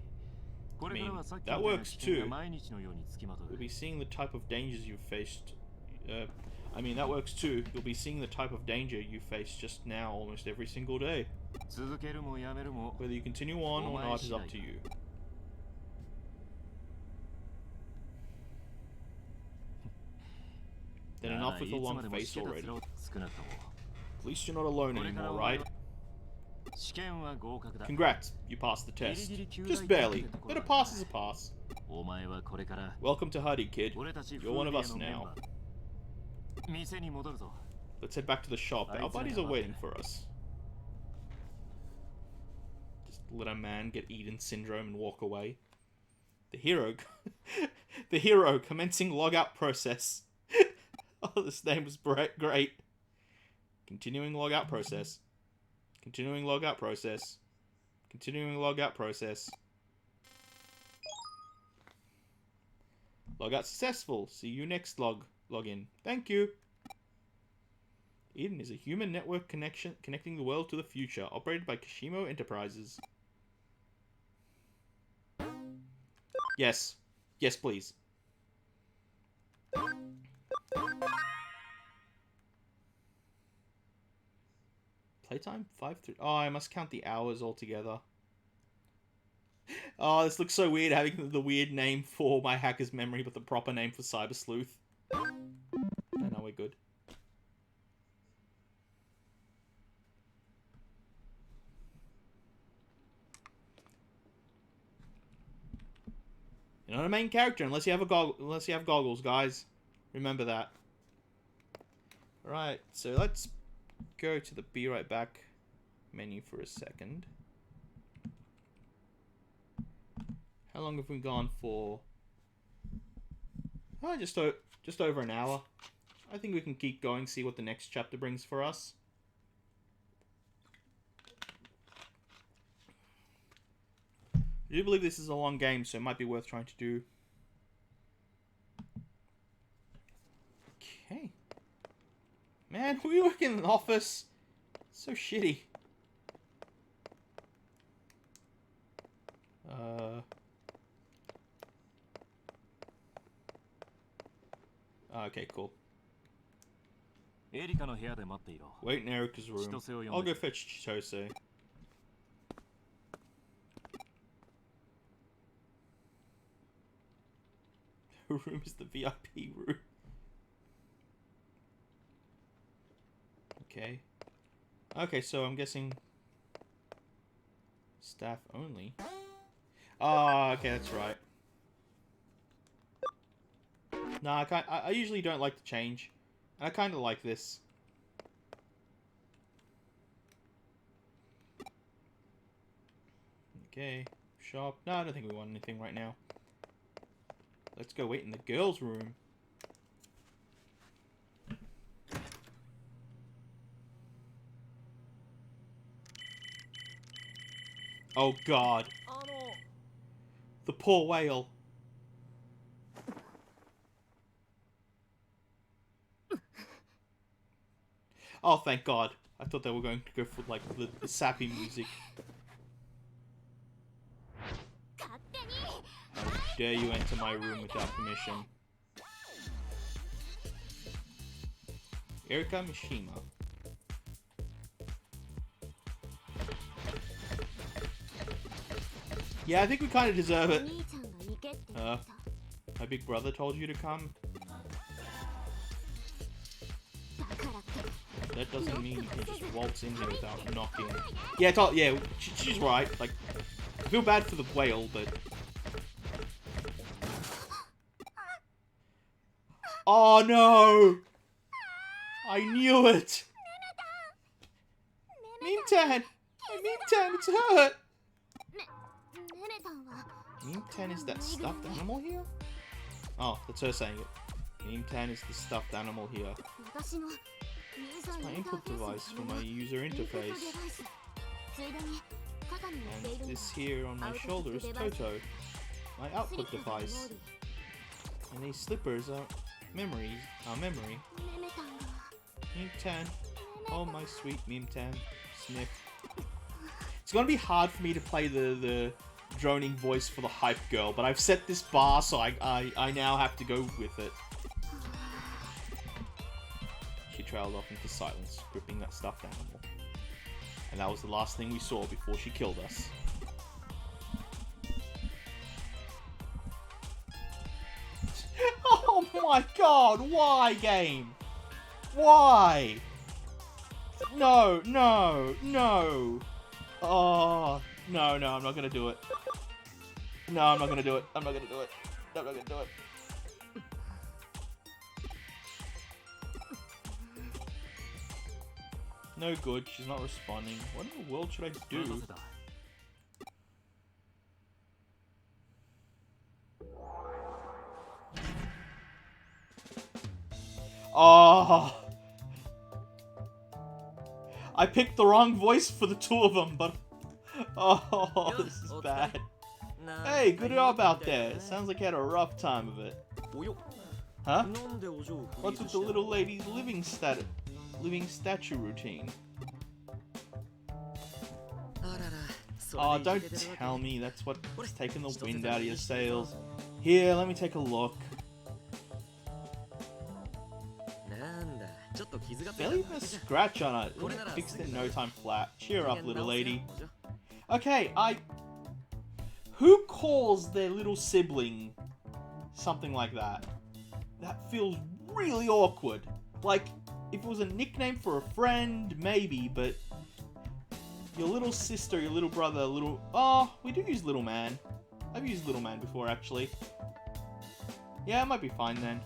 これからはさっきみた that いな works 危険 too. が毎日のようにつきまとう You'll be seeing the type of dangers you've faced. I mean, that works too. You'll be seeing the type of danger you face just now almost every single day. 続けるもやめるも Whether you continue on or not is up to you. Then だ enough が with い the つま long でも face してた already. 面を少なくとも At least you're not alone これから anymore, お前 right? は試験は合格だ Congrats, you passed the test. ギリギリ Just 9大 barely, とこ but ろ a だ pass is a pass. お前はこれから Welcome to Huddy, kid. 俺たち You're one of フー us リエのメン now. バー店に戻るぞ Let's head back to the shop. Our buddies are waiting for us. Just let a man get Eden syndrome and walk away. The hero, the hero commencing logout process. Oh, this name was great. Continuing logout process. Continuing logout process. Continuing logout process. Logout successful. See you next login. Thank you. Eden is a human network connecting the world to the future, operated by Kashimo Enterprises. Yes. Yes, please. Playtime 5-3. Oh, I must count the hours altogether. Oh, this looks so weird having the weird name for my hacker's memory, but the proper name for Cyber Sleuth. I know we're good. You're not a main character unless you have goggles, guys. Remember that. Alright, so let's go to the Be Right Back menu for a second. How long have we gone for? Oh, just over an hour. I think we can keep going, see what the next chapter brings for us. I do believe this is a long game, so it might be worth trying to do. Okay. Man, we work in an office. So shitty. Okay, cool. エリカの部屋で待っていろ Wait in Erica's room. I'll go fetch Chitose. Her room is the VIP room. Okay. Okay, so I'm guessing staff only. Ah, okay, that's right. Nah, I usually don't like to change. I kind of like this. Okay, shop. No, I don't think we want anything right now. Let's go wait in the girls' room. Oh god. The poor whale. Oh, thank god. I thought they were going to go for, like, the sappy music. How dare you enter my room without permission. Erika Mishima. Yeah, I think we kind of deserve it. My big brother told you to come? That doesn't mean you can just waltz in here without knocking. Yeah, yeah, she's right. Like, I feel bad for the whale, but... Oh no! I knew it! Meme-tan! My Meme-tan, it's hurt! Meme-tan is that stuffed animal here? Oh, that's her saying it. Meme-tan is the stuffed animal here. It's my input device for my user interface. And this here on my shoulder is Toto, my output device. And these slippers are memory. Meme-tan. Oh my sweet Meme-tan. Sniff. It's gonna be hard for me to play the droning voice for the hype girl, but I've set this bar, so I now have to go with it. She trailed off into silence, gripping that stuffed animal. And that was the last thing we saw before she killed us. Oh my god, why, game? Why? No, no, no. Oh, no, I'm not gonna do it. No, I'm not gonna do it. I'm not gonna do it. I'm not gonna do it. No good, she's not responding. What in the world should I do? Oh! I picked the wrong voice for the two of them, but... Oh, this is bad. Hey, good job out there. Sounds like you had a rough time of it. Huh? What's with the little lady's living statue routine? Oh, don't tell me that's what's taking the wind out of your sails. Here, let me take a look. Barely even a scratch on it. It'll get fixed in no time flat. Cheer up, little lady. Okay, who calls their little sibling something like that? That feels really awkward. Like, if it was a nickname for a friend, maybe, but... Your little sister, your little brother, little... Oh, we do use little man. I've used little man before, actually. Yeah, it might be fine then.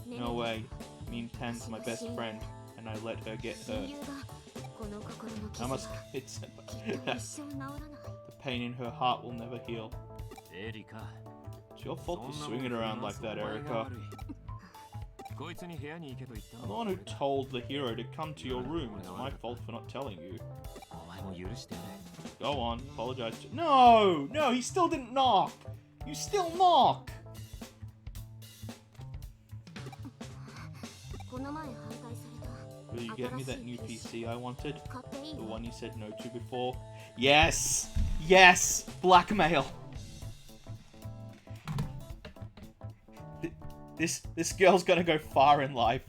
No way. Me Tan's my best friend, and I let her get hurt. I must commit The pain in her heart will never heal. It's your fault for swinging around like that, Erika. I'm the one who told the hero to come to your room. It's my fault for not telling you. Go on, apologize to— No! No, he still didn't knock! You still knock! Will you get me that new PC I wanted? The one you said no to before? Yes! Yes! Blackmail! This girl's gonna go far in life.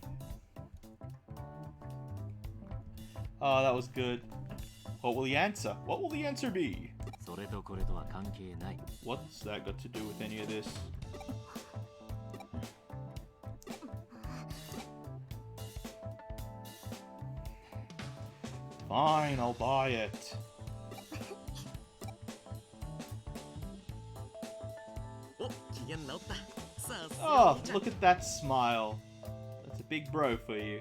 Oh, that was good. What will the answer? What will the answer be? What's that got to do with any of this? Fine, I'll buy it. Oh, look at that smile. That's a big bro for you.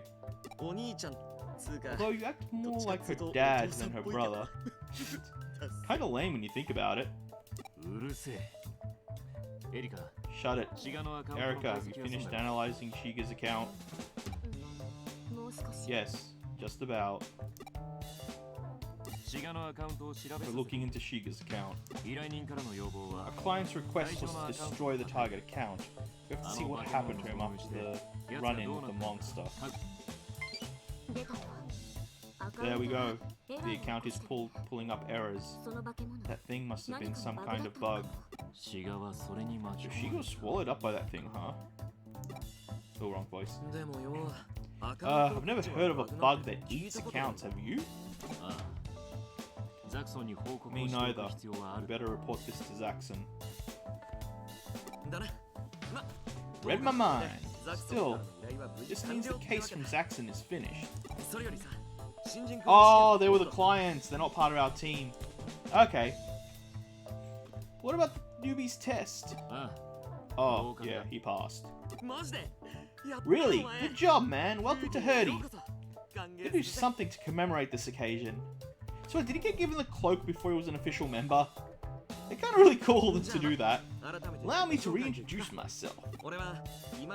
Although you act more like her dad than her brother. Kinda lame when you think about it. Shut it. Erika, have you finished analyzing Shiga's account? Yes, just about. We're looking into Shiga's account. Our client's request was to destroy the target account. We have to see what happened to him after the run-in with the monster. There we go. The account is pulling up errors. That thing must have been some kind of bug. So Shiga was swallowed up by that thing, huh? Oh, wrong voice. I've never heard of a bug that eats accounts, have you? Me neither. You better report this to Zaxxon. Read my mind. Still, this means the case from Zaxxon is finished. Oh, they were the clients. They're not part of our team. Okay. What about the newbie's test? Oh, yeah, he passed. Really? Good job, man. Welcome to Hurdy. Could do something to commemorate this occasion. So, did he get given the cloak before he was an official member? It's kind of really cool to do that. Allow me to reintroduce myself.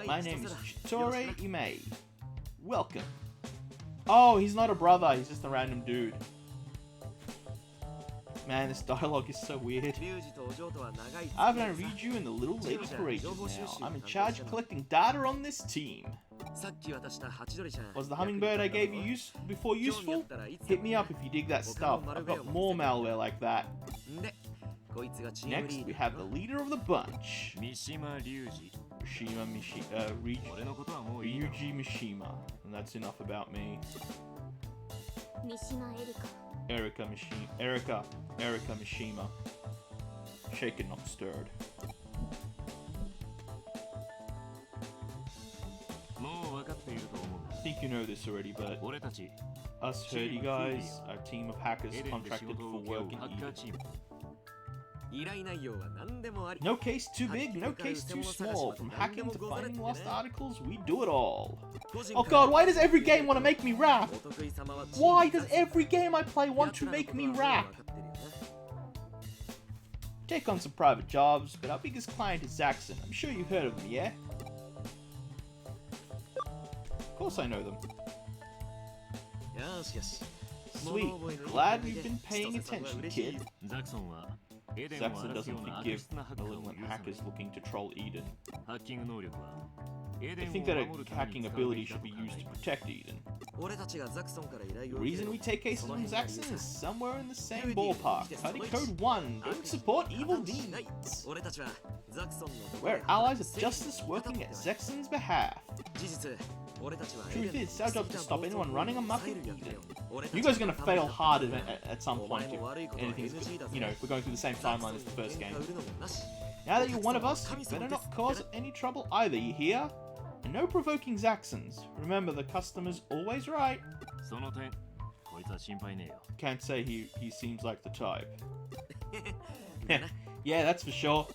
My name is Chitore Imei. Welcome. Oh, he's not a brother. He's just a random dude. Man, this dialogue is so weird. I've known Riju and the little lady for ages now. I'm in charge of collecting data on this team. Was the hummingbird I gave you before useful? Hit me up if you dig that stuff. I've got more malware like that. Next, we have the leader of the bunch. 三島隆二 Ryuji Mishima. And that's enough about me. Erika Mishima. Shaken, not stirred. もう分かっていると思う I think you know this already, but 俺たち us herdy guys, our team of hackers エデンで仕 contracted 事を for 請け負 work う in ハッカー Eden. チーム No case too big, no case too small. From hacking to finding lost articles, we do it all. Oh god, why does every game want to make me rap? Why does every game I play want to make me rap? Take on some private jobs, but our biggest client is Zaxxon. I'm sure you've heard of them, yeah? Of course I know them. Sweet. Glad you've been paying attention, kid. ザクソンはエデンを Zaxxon 荒らすよ doesn't うな悪 forgive 質なハッカーを malevolent 許さない hackers looking to troll Eden. ハッキング能力はエデ I ン think を that 守 a るため hacking に使うべ ability きだ should と be 考 used え to る protect Eden. The reason we take cases from Zaxxon is somewhere in the same ballpark. Cutting Code 1, don't support evil deeds. We're allies of justice working at Zaxxon's behalf. Truth is, it's our job to stop anyone running amok in Eden. You guys are gonna fail hard at some point if anything is, you know, if we're going through the same timeline as the first game. Now that you're one of us, you better not cause any trouble either, you hear? And no provoking Zaxxons. Remember, the customer's always right. その点こいつは心配ねえよ Can't say he seems like the type. Yeah, that's for sure.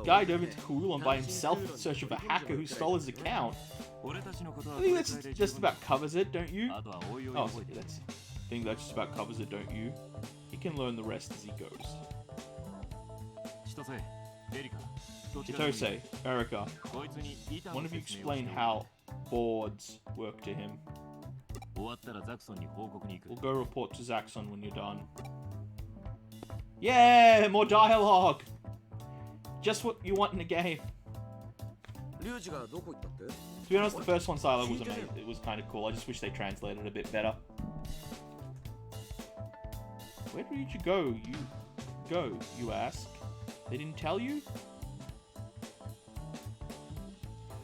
Guy dove into Kowloon by himself in search of a hacker who stole his account. 俺たちのことは I think that's just about covers it, don't you? あとはおいおい Oh, 覚えて that's. I think that just about covers it, don't you? He can learn the rest as he goes. 千歳エリカどちらでもいい Chitose, Erika, こいつに板 one の of you 説明を explain して how boards work to him. 終わったらザクソンに報告に行く We'll go report to Zaxxon when you're done. Yeah, more dialogue! Just what you want in a game. To be honest, the first one's dialogue was amazing. It was kind of cool. I just wish they translated it a bit better. Where did you go? You ask. They didn't tell you?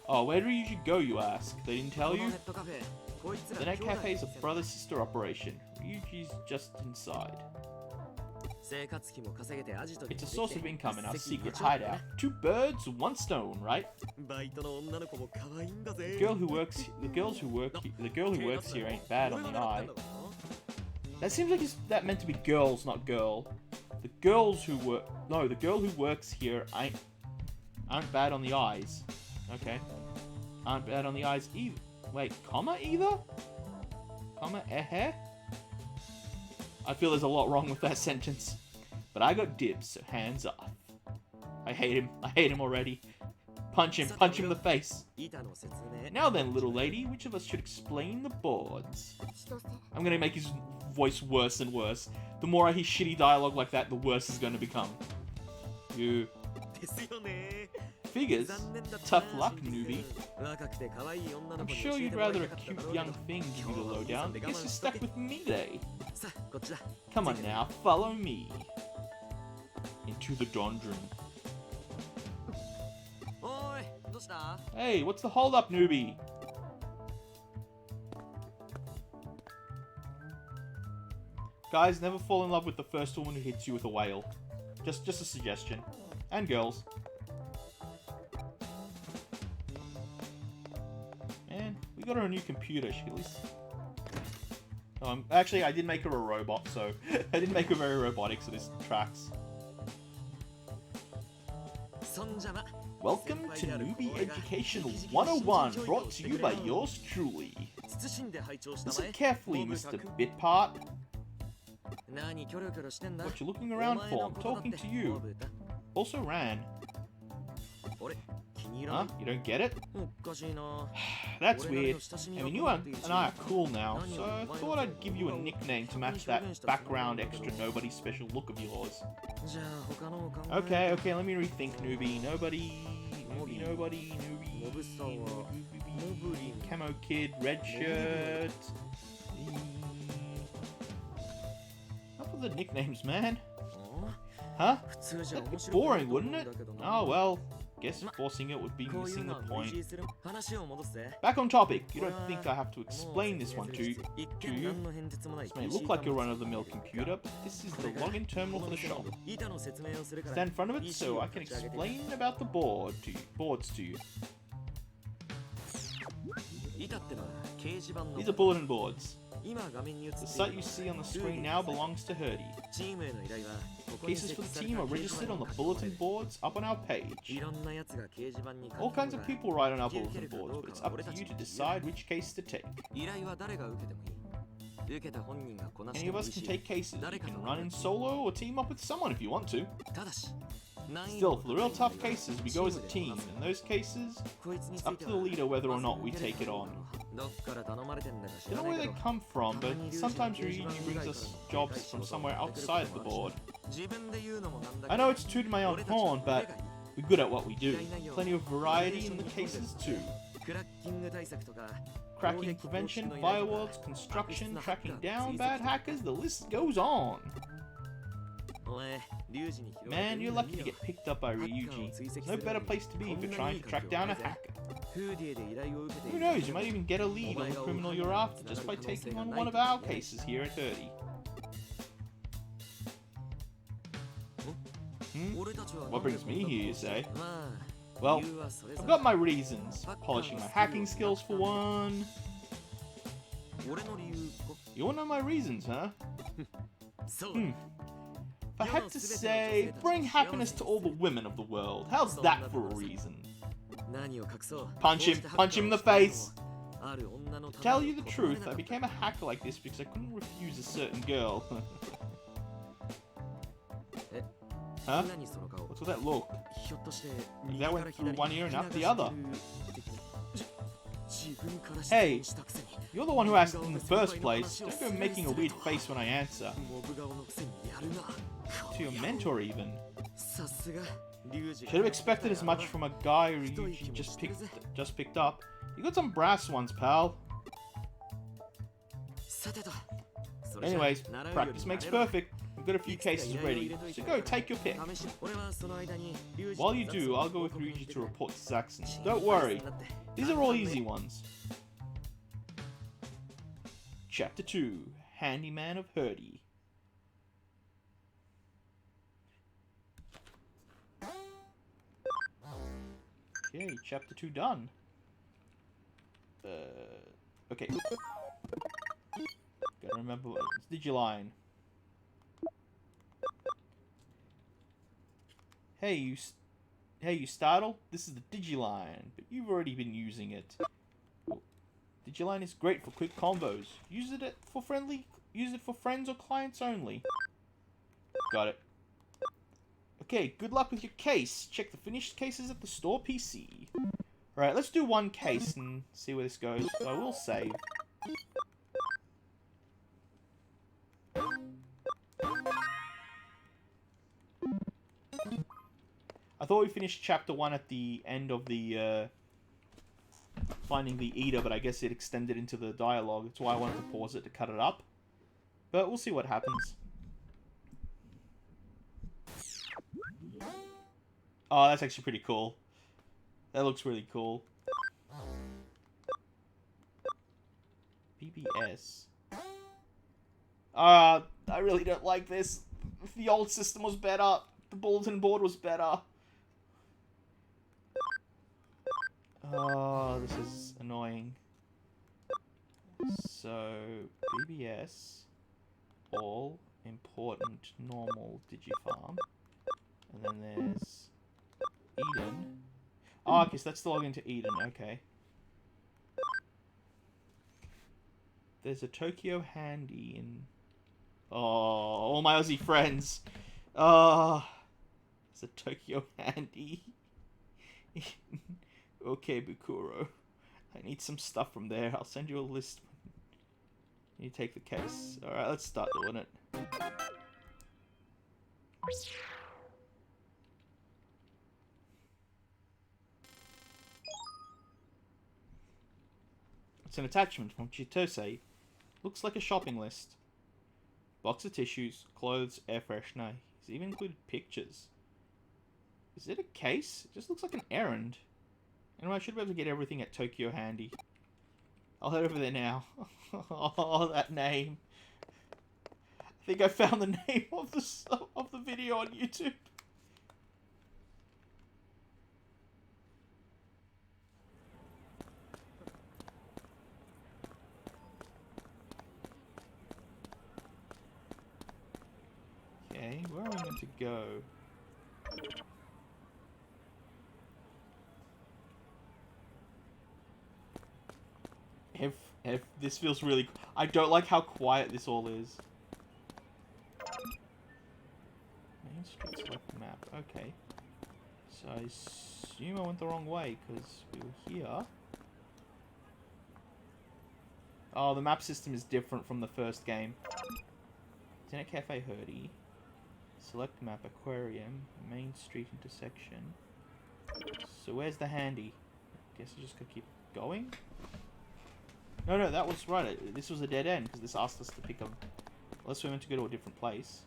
Oh, where did you go, you ask? They didn't tell you? The Net Cafe is a brother-sister operation. Ryuji's just inside. It's a source of income in our secret hideout. 2 birds, 1 stone, right? The girl who works here ain't bad on the eye. That seems like that meant to be girls, not girl. The girl who works here aren't bad on the eyes. Okay. Aren't bad on the eyes either. Wait, comma either? Comma eh? I feel there's a lot wrong with that sentence. But I got dibs, so hands off. I hate him already. Punch him in the face. Now then, little lady, which of us should explain the boards? I'm gonna make his voice worse and worse. The more I hear shitty dialogue like that, the worse it's gonna become. You. Figures? Tough luck, newbie. I'm sure you'd rather a cute young thing give you the lowdown, but guess you're stuck with me today. Come on now, follow me. Into the dungeon. Hey, what's the hold up, newbie? Guys, never fall in love with the first woman who hits you with a whale. Just a suggestion. And girls. Man, we got her a new computer. She at least... actually, I did make her a robot, so I didn't make her very robotic, so this tracks. Welcome to Newbie Education 101, brought to you by yours truly. Listen carefully, Mr. Bitpart. What you looking around for? I'm talking to you. Also ran. Huh? You don't get it? That's weird. I mean, you and I are cool now, so I thought I'd give you a nickname to match that background extra nobody special look of yours. Okay, let me rethink, newbie. Nobody... Newbie, nobody, newbie, camo kid, red shirt. Up with the nicknames, man. Huh? That'd be boring, wouldn't it? Oh well, guess forcing it would be missing the point. Back on topic, you don't think I have to explain this one to you? This may look like a run-of-the-mill computer, but this is the login terminal for the shop. Stand in front of it so I can explain about the boards to you. These are bulletin boards. The site you see on the screen now belongs to Herdy. Cases for the team are registered on the bulletin boards up on our page. All kinds of people write on our bulletin boards, but it's up to you to decide which case to take. Any of us can take cases. You can run in solo or team up with someone if you want to. Still, for the real tough cases, we go as a team. In those cases, it's up to the leader whether or not we take it on. Don't know where they come from, but sometimes Ryuji brings us jobs from somewhere outside the board. I know it's tooting my own horn, but we're good at what we do. Plenty of variety in the cases too. Cracking prevention, firewalls, construction, tracking down bad hackers, the list goes on. Man, you're lucky to get picked up by Ryuji. There's no better place to be if you're trying to track down a hacker. Who knows, you might even get a lead on the criminal you're after just by taking on one of our cases here at Herdy. What brings me here, you say? Well, I've got my reasons. Polishing my hacking skills for one. You wanna know my reasons, huh? If I had to say, bring happiness to all the women of the world. How's that for a reason? Punch him in the face! To tell you the truth, I became a hacker like this because I couldn't refuse a certain girl. Huh? What's with that look? That went through one ear and out the other. Hey, you're the one who asked in the first place. Don't go making a weird face when I answer. To your mentor, even. Should have expected as much from a guy Ryuji just picked up. You got some brass ones, pal. Anyways, practice makes perfect. We've got a few cases ready, so go, take your pick. While you do, I'll go with Ryuji to report to Saxon. Don't worry, these are all easy ones. Chapter 2, Handyman of Herdy. Okay, chapter 2 done. Okay. Gotta remember, it's Digiline. Hey, you startle? This is the Digiline, but you've already been using it. Digiline is great for quick combos. Use it for friends or clients only. Got it. Okay, good luck with your case. Check the finished cases at the store PC. Alright, let's do one case and see where this goes. So I will save. I thought we finished chapter 1 at the end of the finding the Eater, but I guess it extended into the dialogue. That's why I wanted to pause it to cut it up. But we'll see what happens. Oh, that's actually pretty cool. That looks really cool. BBS. I really don't like this. If the old system was better, the bulletin board was better. Oh, this is annoying. So, BBS, all important normal Digifarm, and then there's Eden. Oh, okay, so that's the login to Eden, okay. There's a Tokyo Handy in... Oh, all my Aussie friends. Oh, there's a Tokyo Handy. Okay, Bukuro. I need some stuff from there. I'll send you a list. You take the case. Alright, let's start doing it. It's an attachment from Chitose. Looks like a shopping list. Box of tissues, clothes, air freshener. He's even included pictures. Is it a case? It just looks like an errand. Anyway, I should be able to get everything at Tokyo Handy. I'll head over there now. Oh, that name. I think I found the name of the video on YouTube. Okay, where are we meant to go? This feels really... I don't like how quiet this all is. Main Street select map. Okay. So I assume I went the wrong way, because we were here. Oh, the map system is different from the first game. Internet Cafe Hurdy. Select map aquarium. Main Street intersection. So where's the handy? Guess I just gotta keep going? No, that was right. This was a dead end, because this asked us to pick a... Unless we meant to go to a different place.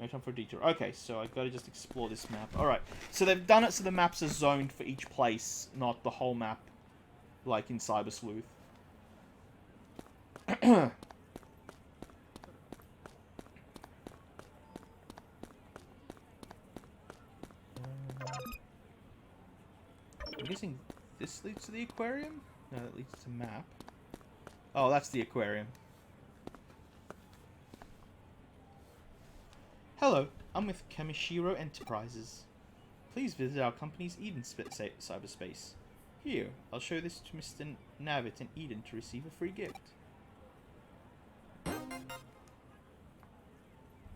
No time for a detour. Okay, so I gotta just explore this map. Alright, so they've done it so the maps are zoned for each place, not the whole map, like in Cyber Sleuth. I'm guessing this leads to the aquarium? No, that leads to map. Oh, that's the aquarium. Hello, I'm with Kamishiro Enterprises. Please visit our company's Eden cyberspace. Here, I'll show this to Mr. Navit in Eden to receive a free gift.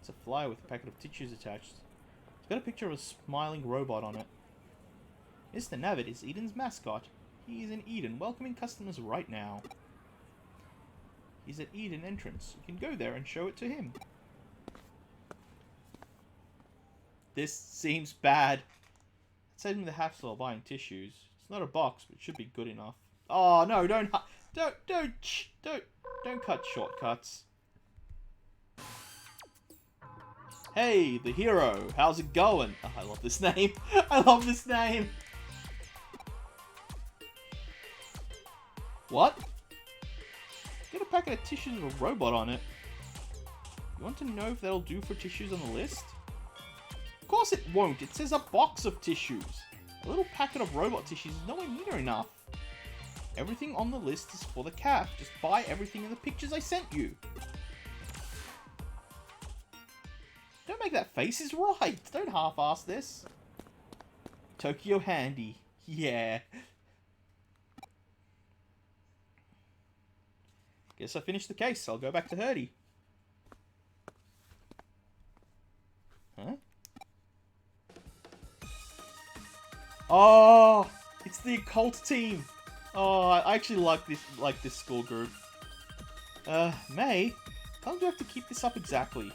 It's a flyer with a packet of tissues attached. It's got a picture of a smiling robot on it. Mr. Navit is Eden's mascot. He is in Eden, welcoming customers right now. He's at Eden entrance. You can go there and show it to him. This seems bad. Saving the hassle of buying tissues. It's not a box, but it should be good enough. Oh no! Don't cut shortcuts. Hey, the hero. How's it going? Oh, I love this name. I love this name. What? Get a packet of tissues with a robot on it. You want to know if that'll do for tissues on the list? Of course it won't. It says a box of tissues. A little packet of robot tissues is nowhere near enough. Everything on the list is for the cat. Just buy everything in the pictures I sent you. Don't make that face. Is right. Don't half-ass this. Tokyo Handy. Yeah. Guess I finished the case. I'll go back to Hurdy. Huh? Oh, it's the occult team. Oh, I actually like this school group. May, how long do I have to keep this up exactly?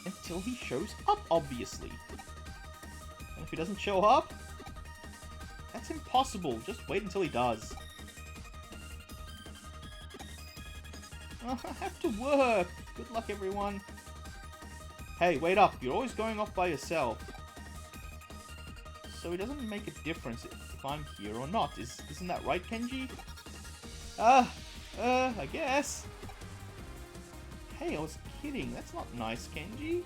Until he shows up, obviously. And if he doesn't show up, that's impossible. Just wait until he does. Oh, I have to work. Good luck, everyone. Hey, wait up. You're always going off by yourself. So it doesn't make a difference if I'm here or not. Isn't that right, Kenji? I guess. Hey, I was kidding. That's not nice, Kenji.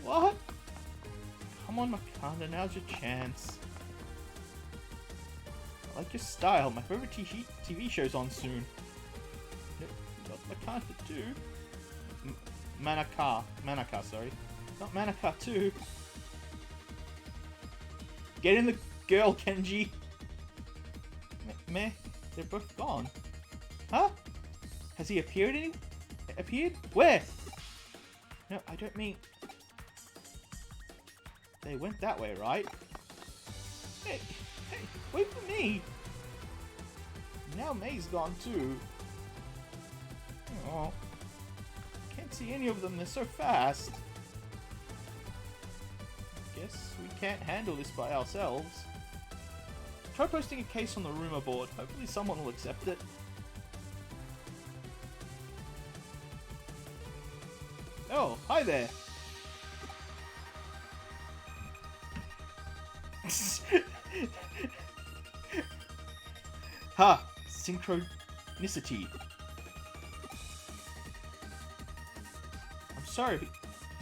What? Come on, Makanda. Now's your chance. I like your style. My favorite TV show's on soon. Not Makanda 2. Manaka, sorry. Not Manaka 2. Get in the girl, Kenji. Meh, they're both gone. Huh? Has he appeared appeared? Where? No, I don't mean... They went that way, right? Hey, wait for me! Now May's gone too. Oh, can't see any of them, they're so fast. Guess we can't handle this by ourselves. Try posting a case on the rumor board. Hopefully someone will accept it. Oh, hi there. Ha! Synchronicity. I'm sorry, but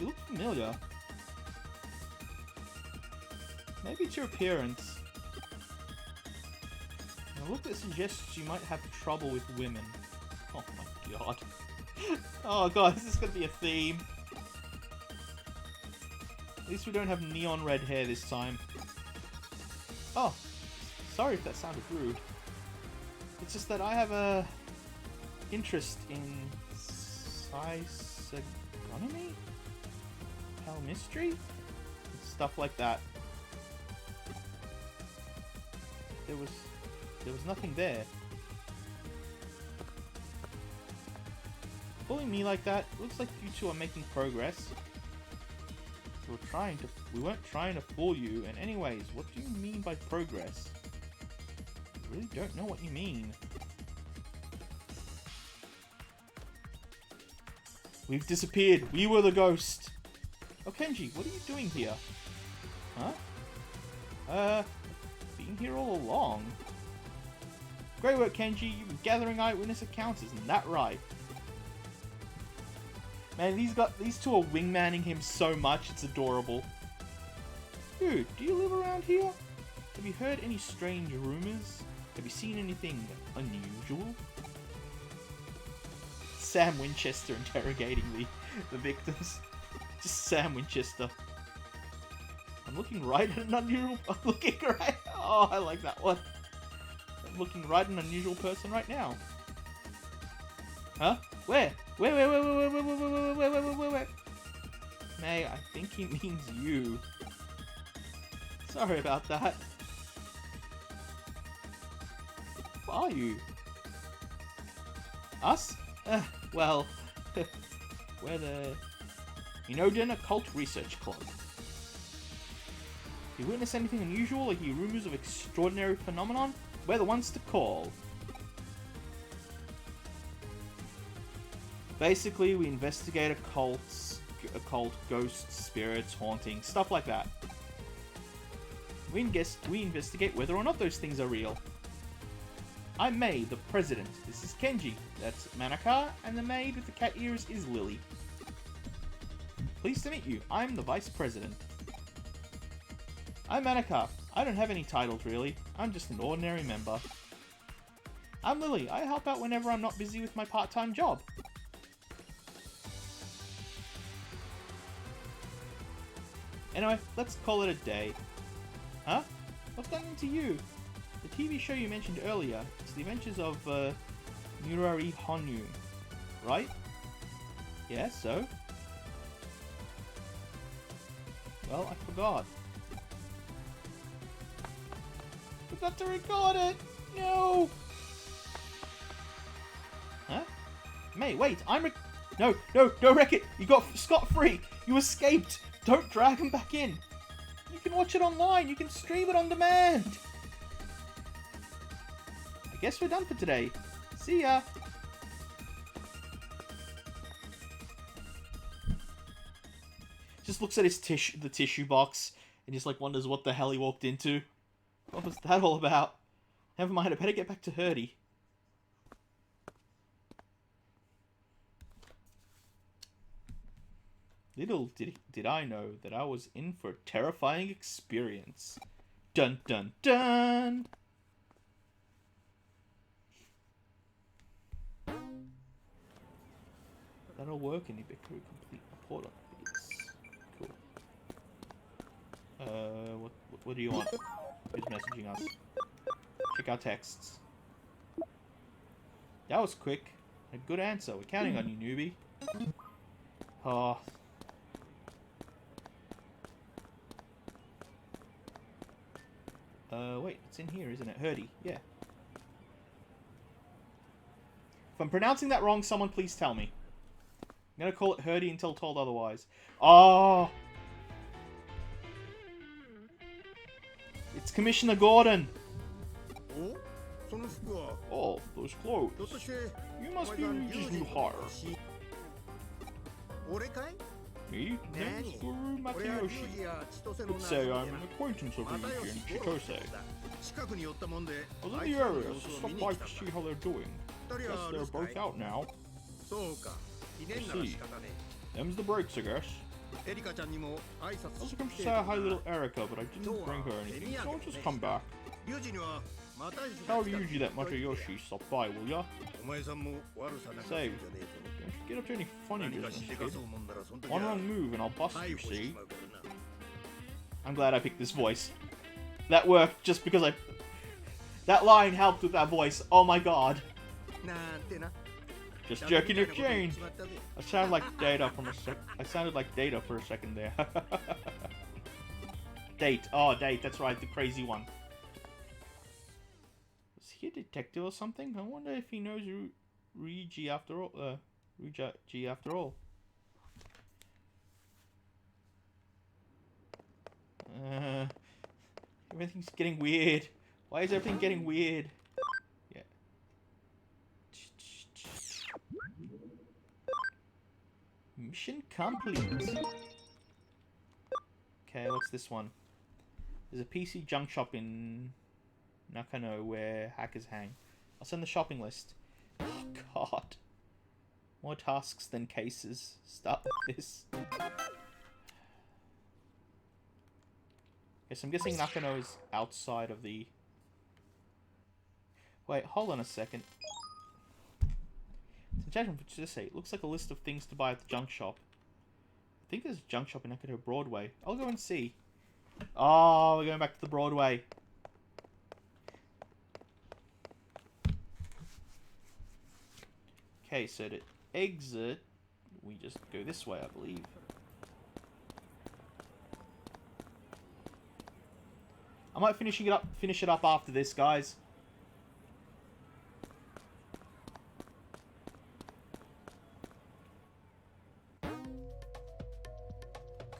you look familiar. Maybe it's your appearance. And a look that suggests you might have trouble with women. Oh my god. Oh god, this is gonna be a theme. At least we don't have neon red hair this time. Oh, sorry if that sounded rude. It's just that I have a interest in psychonomy, palmistry, and stuff like that. There was nothing there. Bullying me like that, looks like you two are making progress. So we weren't trying to fool you. And anyways, what do you mean by progress? I really don't know what you mean. We've disappeared. We were the ghost. Oh, Kenji, what are you doing here? Huh? Been here all along. Great work, Kenji. You've been gathering eyewitness accounts, isn't that right? Man, these two are wingmanning him so much, it's adorable. Dude, do you live around here? Have you heard any strange rumors? Have you seen anything unusual? Sam Winchester interrogating the victims. Just Sam Winchester. I'm looking right at an unusual... I'm looking right... Oh, I like that one. I'm looking right at an unusual person right now. Huh? Where? Where? May, I think he means you. Sorry about that. Who are you? Us? Well, we're the Inoden Occult Research Club. If you witness anything unusual or hear rumors of extraordinary phenomenon, we're the ones to call. Basically, we investigate occult ghosts, spirits, hauntings, stuff like that. We investigate whether or not those things are real. I'm May, the president. This is Kenji. That's Manaka, and the maid with the cat ears is Lily. Pleased to meet you. I'm the vice president. I'm Manaka. I don't have any titles, really. I'm just an ordinary member. I'm Lily. I help out whenever I'm not busy with my part-time job. Anyway, let's call it a day. Huh? What's gotten into you? The TV show you mentioned earlier. It's the adventures of Murari Honyu, right? Yeah, so? Well, I forgot. Forgot to record it! No! Huh? May, wait, No, don't wreck it! You got scot-free! You escaped! Don't drag him back in! You can watch it online! You can stream it on demand! I guess we're done for today. See ya! Just looks at the tissue box and just like wonders what the hell he walked into. What was that all about? Never mind, I better get back to Hurdy. Little did I know that I was in for a terrifying experience. Dun dun dun! That'll work in Ibiku. Complete report on this. Cool. What do you want? Who's messaging us? Check our texts. That was quick. A good answer. We're counting on you, newbie. Oh. Wait, it's in here, isn't it? Hurdy, yeah. If I'm pronouncing that wrong, someone please tell me. I'm gonna call it Hurdy until told otherwise. Oh! It's Commissioner Gordon! those clothes. You must be Ryuji's new hire. Me? Name's Guru Matayoshi. Could say I'm an acquaintance of Ryuji and Chitose. I was in the area, so stopped by to see how they're doing. Guess they're both out now. I see. Them's the breaks, I guess. I was going to say hi little Erika, but I didn't bring her anything, so I'll just come back. Tell Ryuji that Matayoshi stopped by, will ya? Say, don't you get up to any funny business, kid. One wrong move and I'll bust you, see? I'm glad I picked this voice. That worked just because I... That line helped with that voice. Oh my god. Just jerking your chain. I sounded like Data from a sec. I sounded like Data for a second there. Date. Oh, Date. That's right. The crazy one. Is he a detective or something? I wonder if he knows Ryuji after all. Ryuji after all. Everything's getting weird. Why is everything getting weird? Yeah. Mission complete. Okay, what's this one? There's a PC junk shop in Nakano where hackers hang. I'll send the shopping list. Oh god. More tasks than cases. Start with this. Yes, I'm guessing Nakano is outside of the... Wait, hold on a second. Judgment for just say, it looks like a list of things to buy at the junk shop. I think there's a junk shop in Nakano Broadway. I'll go and see. Oh, we're going back to the Broadway. Okay, so to exit, we just go this way, I believe. I might finish it up after this, guys.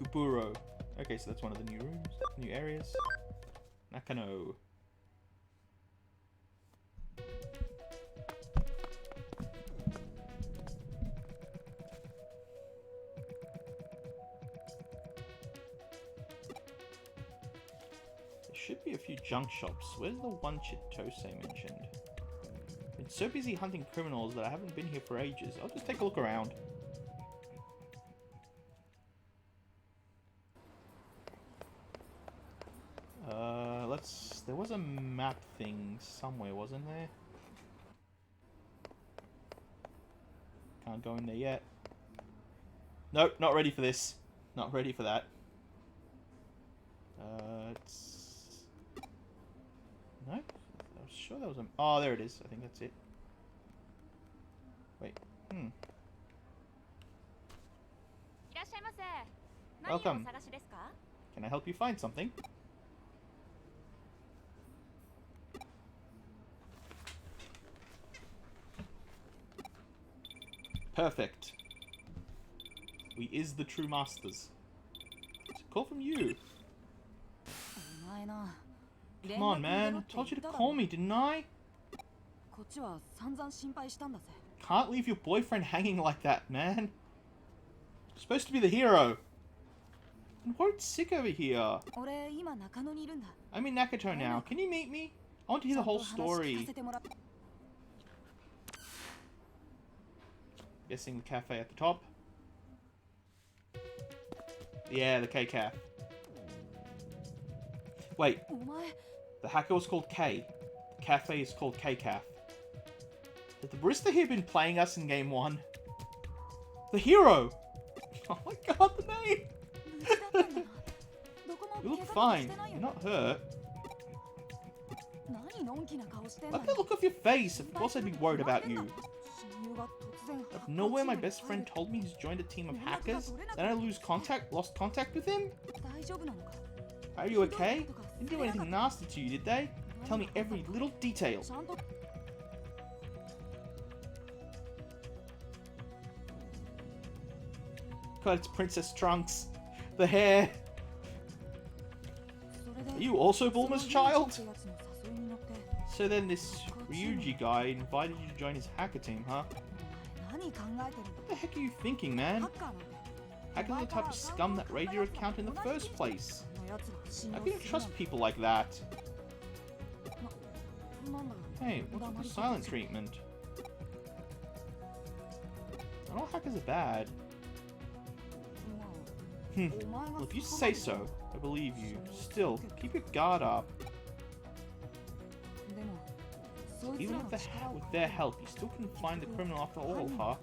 Kuburo. Okay, so that's one of the new rooms, new areas. Nakano. There should be a few junk shops. Where's the one Chitose mentioned? I've been so busy hunting criminals that I haven't been here for ages. I'll just take a look around. There was a map thing somewhere, wasn't there? Can't go in there yet. Nope, not ready for this. Not ready for that. It's... No? I was sure there was a... Oh, there it is. I think that's it. Wait. Welcome. Can I help you find something? Perfect. We is the true masters. It's a call from you. Come on, man. I told you to call me, didn't I? Can't leave your boyfriend hanging like that, man. You're supposed to be the hero. I'm worried sick over here. I'm in Nakato now. Can you meet me? I want to hear the whole story. Guessing the cafe at the top. Yeah, the K-Caf. Wait. The hacker was called K. The cafe is called K-Caf. Has the barista here been playing us in game 1? The hero! Oh my god, the name! You look fine. You're not hurt. Look at the look of your face. Of course I'd be worried about you. Out of nowhere, my best friend told me he's joined a team of hackers. Then I lost contact with him? Are you okay? Didn't do anything nasty to you, did they? Tell me every little detail. God, it's Princess Trunks. The hair. Are you also Bulma's child? So then this Ryuji guy invited you to join his hacker team, huh? What the heck are you thinking, man? Hackers are the type of scum that raid your account in the first place. How can you trust people like that? Hey, what's with the silent treatment? Not all hackers are bad. Well, if you say so, I believe you. Still, keep your guard up. Even with their help, you still couldn't find the criminal after all, huh?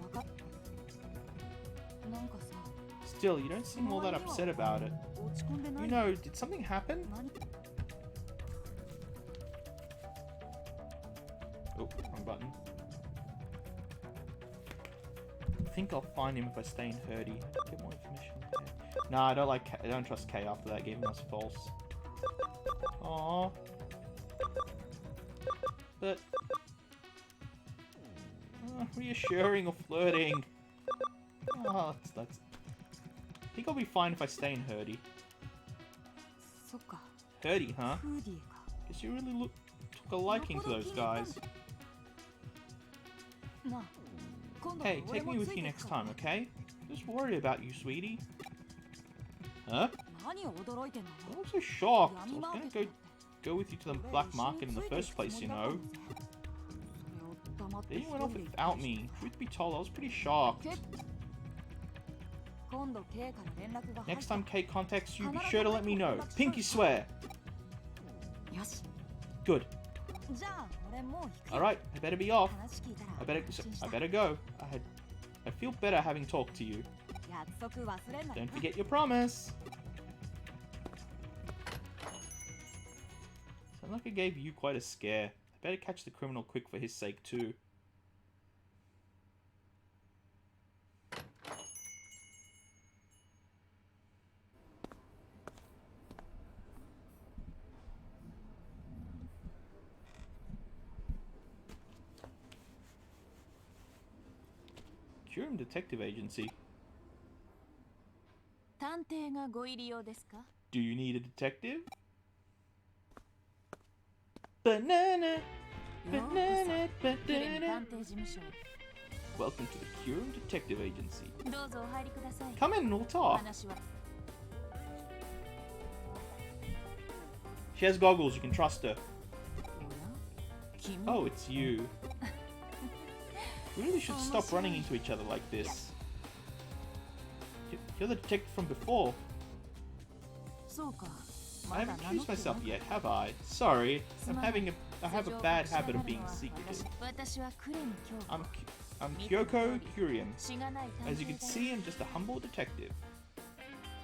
Still, you don't seem all that upset about it. You know, did something happen? Oh, wrong button. I think I'll find him if I stay in Hurdy. Get more information on K. Nah, I don't trust K after that gave us false. Aww. But reassuring or flirting. Oh, that's. I think I'll be fine if I stay in Hurdy. Hurdy, huh? Guess you really took a liking to those guys. Hey, take me with you next time, okay? Just worry about you, sweetie. Huh? I'm so shocked. I was gonna go with you to the black market in the first place, you know. Then you went off without me. Truth be told, I was pretty shocked. Next time Kay contacts you, be sure to let me know. Pinky swear. Good. Alright, I better be off. I better go. I feel better having talked to you. Don't forget your promise. Sounds like I gave you quite a scare. I better catch the criminal quick for his sake too. Curum Detective Agency. Do you need a detective? Banana, banana, banana. Welcome to the Curum Detective Agency. Come in and we'll talk. She has goggles, you can trust her. Oh, it's you. We really should stop running into each other like this. You're the detective from before. I haven't introduced myself yet, have I? Sorry, I have a bad habit of being secretive. I'm Kyoko Kurium. As you can see, I'm just a humble detective.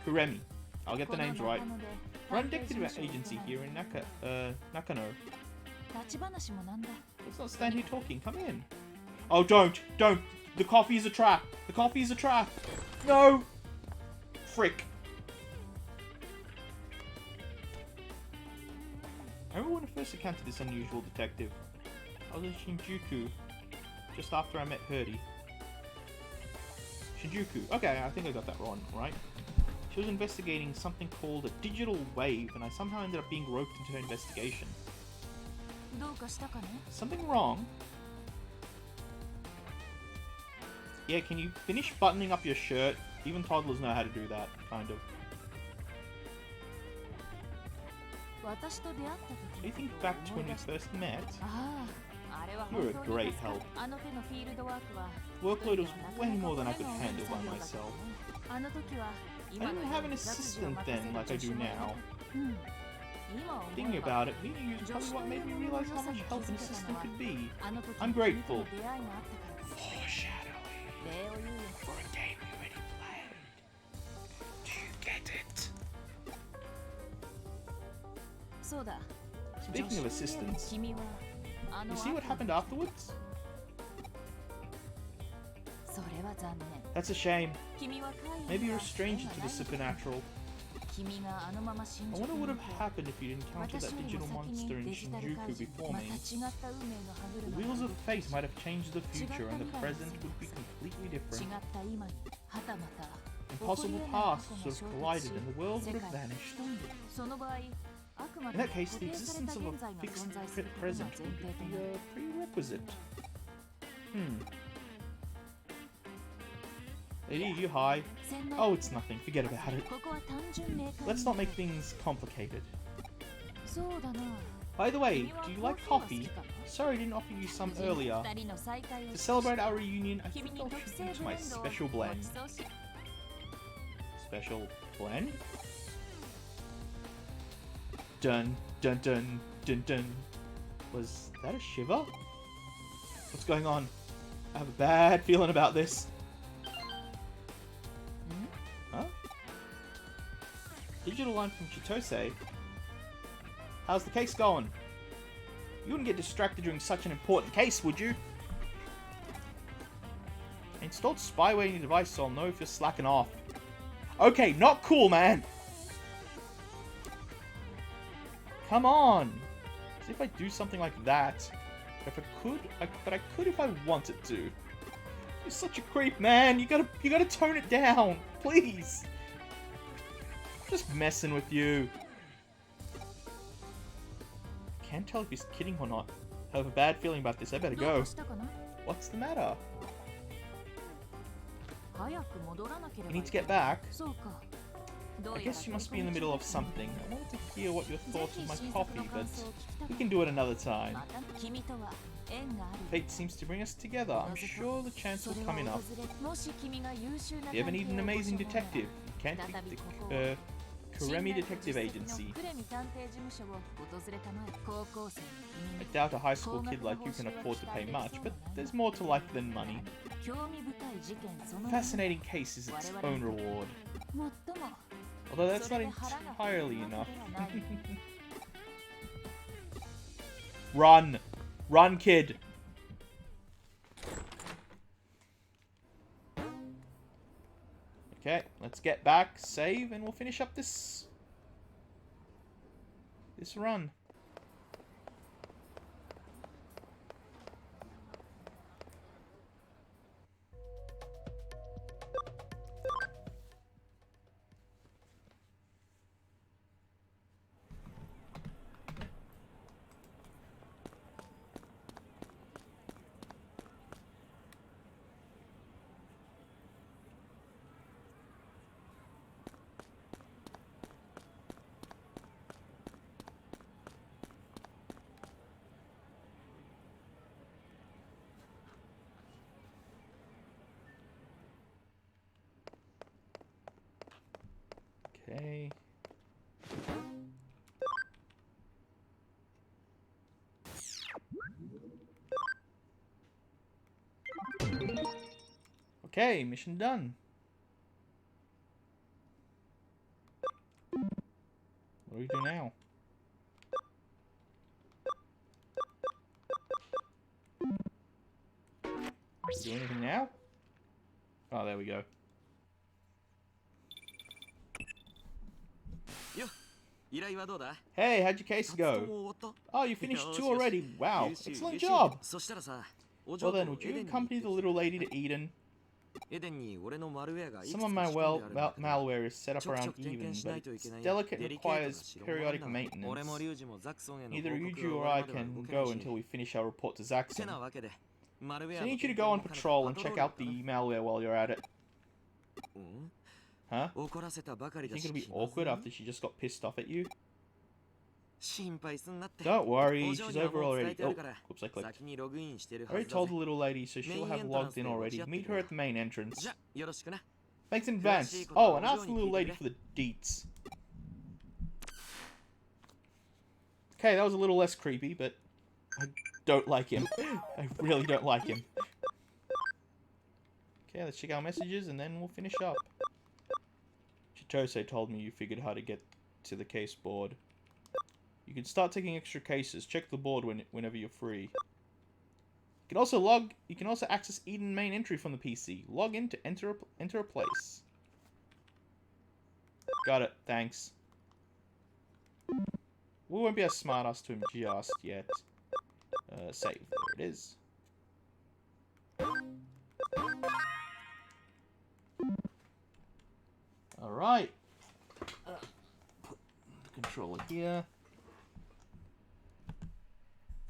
Kuremi. I'll get the names right. Run detective agency here in Nakano. Let's not stand here talking, come in. Oh, don't! The coffee is a trap! The coffee is a trap! No! Frick. I remember when I first encountered this unusual detective. I was in Shinjuku, just after I met Hurdy. Shinjuku. Okay, I think I got that wrong, right? She was investigating something called a digital wave, and I somehow ended up being roped into her investigation. Something wrong? Yeah, can you finish buttoning up your shirt? Even toddlers know how to do that, kind of. Do you think back to when we first met? You were a great help. Workload was way more than I could handle by myself. I didn't have an assistant then like I do now. Thinking about it, meeting you is probably what made me realize how much help an assistant could be. I'm grateful. Foreshadowing. For a game we already played. Do you get it? Speaking of assistants, you see what happened afterwards? That's a shame. Maybe you're a stranger to the supernatural. I wonder what would have happened if you'd encountered that digital monster in Shinjuku before me. The wheels of fate might have changed the future and the present would be completely different. Impossible paths sort of collided and the world would have vanished. In that case, the existence of a fixed present would be a prerequisite. Lady, you high? Oh, it's nothing. Forget about it. Let's not make things complicated. By the way, do you like coffee? Sorry I didn't offer you some earlier. To celebrate our reunion, I think I'll treat you to my special blend. Special blend? Dun dun dun dun dun. Was that a shiver? What's going on? I have a bad feeling about this. Huh? Digital line from Chitose. How's the case going? You wouldn't get distracted during such an important case, would you? I installed spyware in your device, so I'll know if you're slacking off. Okay, not cool, man! Come on! As if I'd do something like that. But I could if I wanted to. You're such a creep, man! You gotta tone it down! Please! Just messing with you. Can't tell if he's kidding or not. I have a bad feeling about this. I better go. What's the matter? You need to get back. I guess you must be in the middle of something. I wanted to hear what your thoughts of my coffee, but we can do it another time. Fate seems to bring us together. I'm sure the chance will come enough. If you ever need an amazing detective, you can't beat the Kuremi Detective Agency. I doubt a high school kid like you can afford to pay much, but there's more to life than money. Fascinating case is its own reward. Although that's not entirely enough. Run! Run, kid! Okay, let's get back, save, and we'll finish up this run. Okay. Okay, mission done. What do we do now? Do anything now? Oh, there we go. Hey, how'd your case go? Oh, you finished 2 already. Wow, excellent job. Well then, would you accompany the little lady to Eden? Some of my malware is set up around Eden, but it's delicate and requires periodic maintenance. Neither Yuju or I can go until we finish our report to Zaxxon. So I need you to go on patrol and check out the malware while you're at it. Huh? You think it'll be awkward after she just got pissed off at you? Don't worry, she's over already. Oh, whoops, I clicked. I already told the little lady, so she'll have logged in already. Meet her at the main entrance. Thanks in advance. Oh, and ask the little lady for the deets. Okay, that was a little less creepy, but I don't like him. I really don't like him. Okay, let's check our messages and then we'll finish up. Chitose told me you figured how to get to the case board. You can start taking extra cases. Check the board whenever you're free. You can also access Eden main entry from the PC. Log in to enter a place. Got it. Thanks. We won't be as smart ass to him just yet. Save. There it is. Alright. Put the controller here.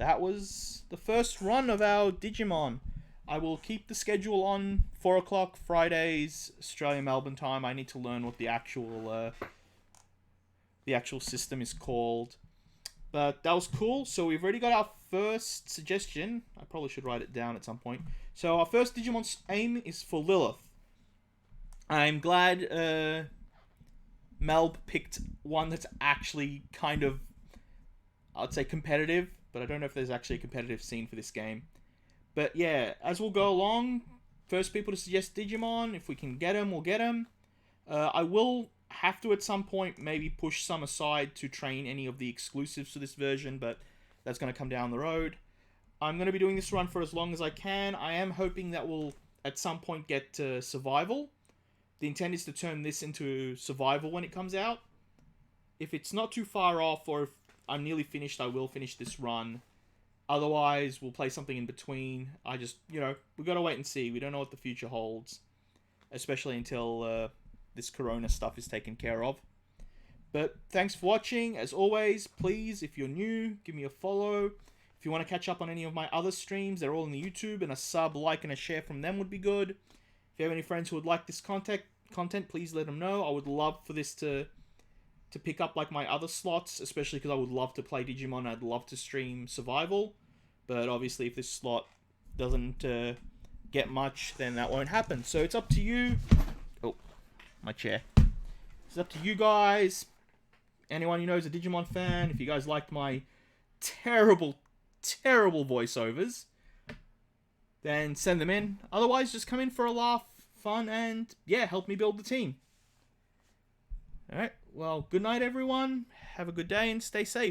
that was the first run of our Digimon. I will keep the schedule on 4 o'clock Fridays, Australia Melbourne time. I need to learn what the actual system is called. But that was cool. So we've already got our first suggestion. I probably should write it down at some point. So our first Digimon aim is for Lilith. I'm glad Melb picked one that's actually kind of, I'd say, competitive. But I don't know if there's actually a competitive scene for this game. But yeah, as we'll go along, first people to suggest Digimon, if we can get them, we'll get them. I will have to at some point maybe push some aside to train any of the exclusives for this version, but that's going to come down the road. I'm going to be doing this run for as long as I can. I am hoping that we'll at some point get to survival. The intent is to turn this into survival when it comes out. If it's not too far off, or if I'm nearly finished, I will finish this run. Otherwise, we'll play something in between. I just, we've got to wait and see. We don't know what the future holds. Especially until this Corona stuff is taken care of. But thanks for watching. As always, please, if you're new, give me a follow. If you want to catch up on any of my other streams, they're all in the YouTube. And a sub, like, and a share from them would be good. If you have any friends who would like this content, please let them know. I would love for this to pick up like my other slots. Especially because I would love to play Digimon. I'd love to stream Survival. But obviously, if this slot doesn't get much, then that won't happen. So it's up to you. Oh, my chair. It's up to you guys. Anyone who knows a Digimon fan, if you guys liked my terrible, terrible voiceovers, then send them in. Otherwise, just come in for a laugh, fun, and yeah, help me build the team. Alright, well, good night, everyone. Have a good day and stay safe.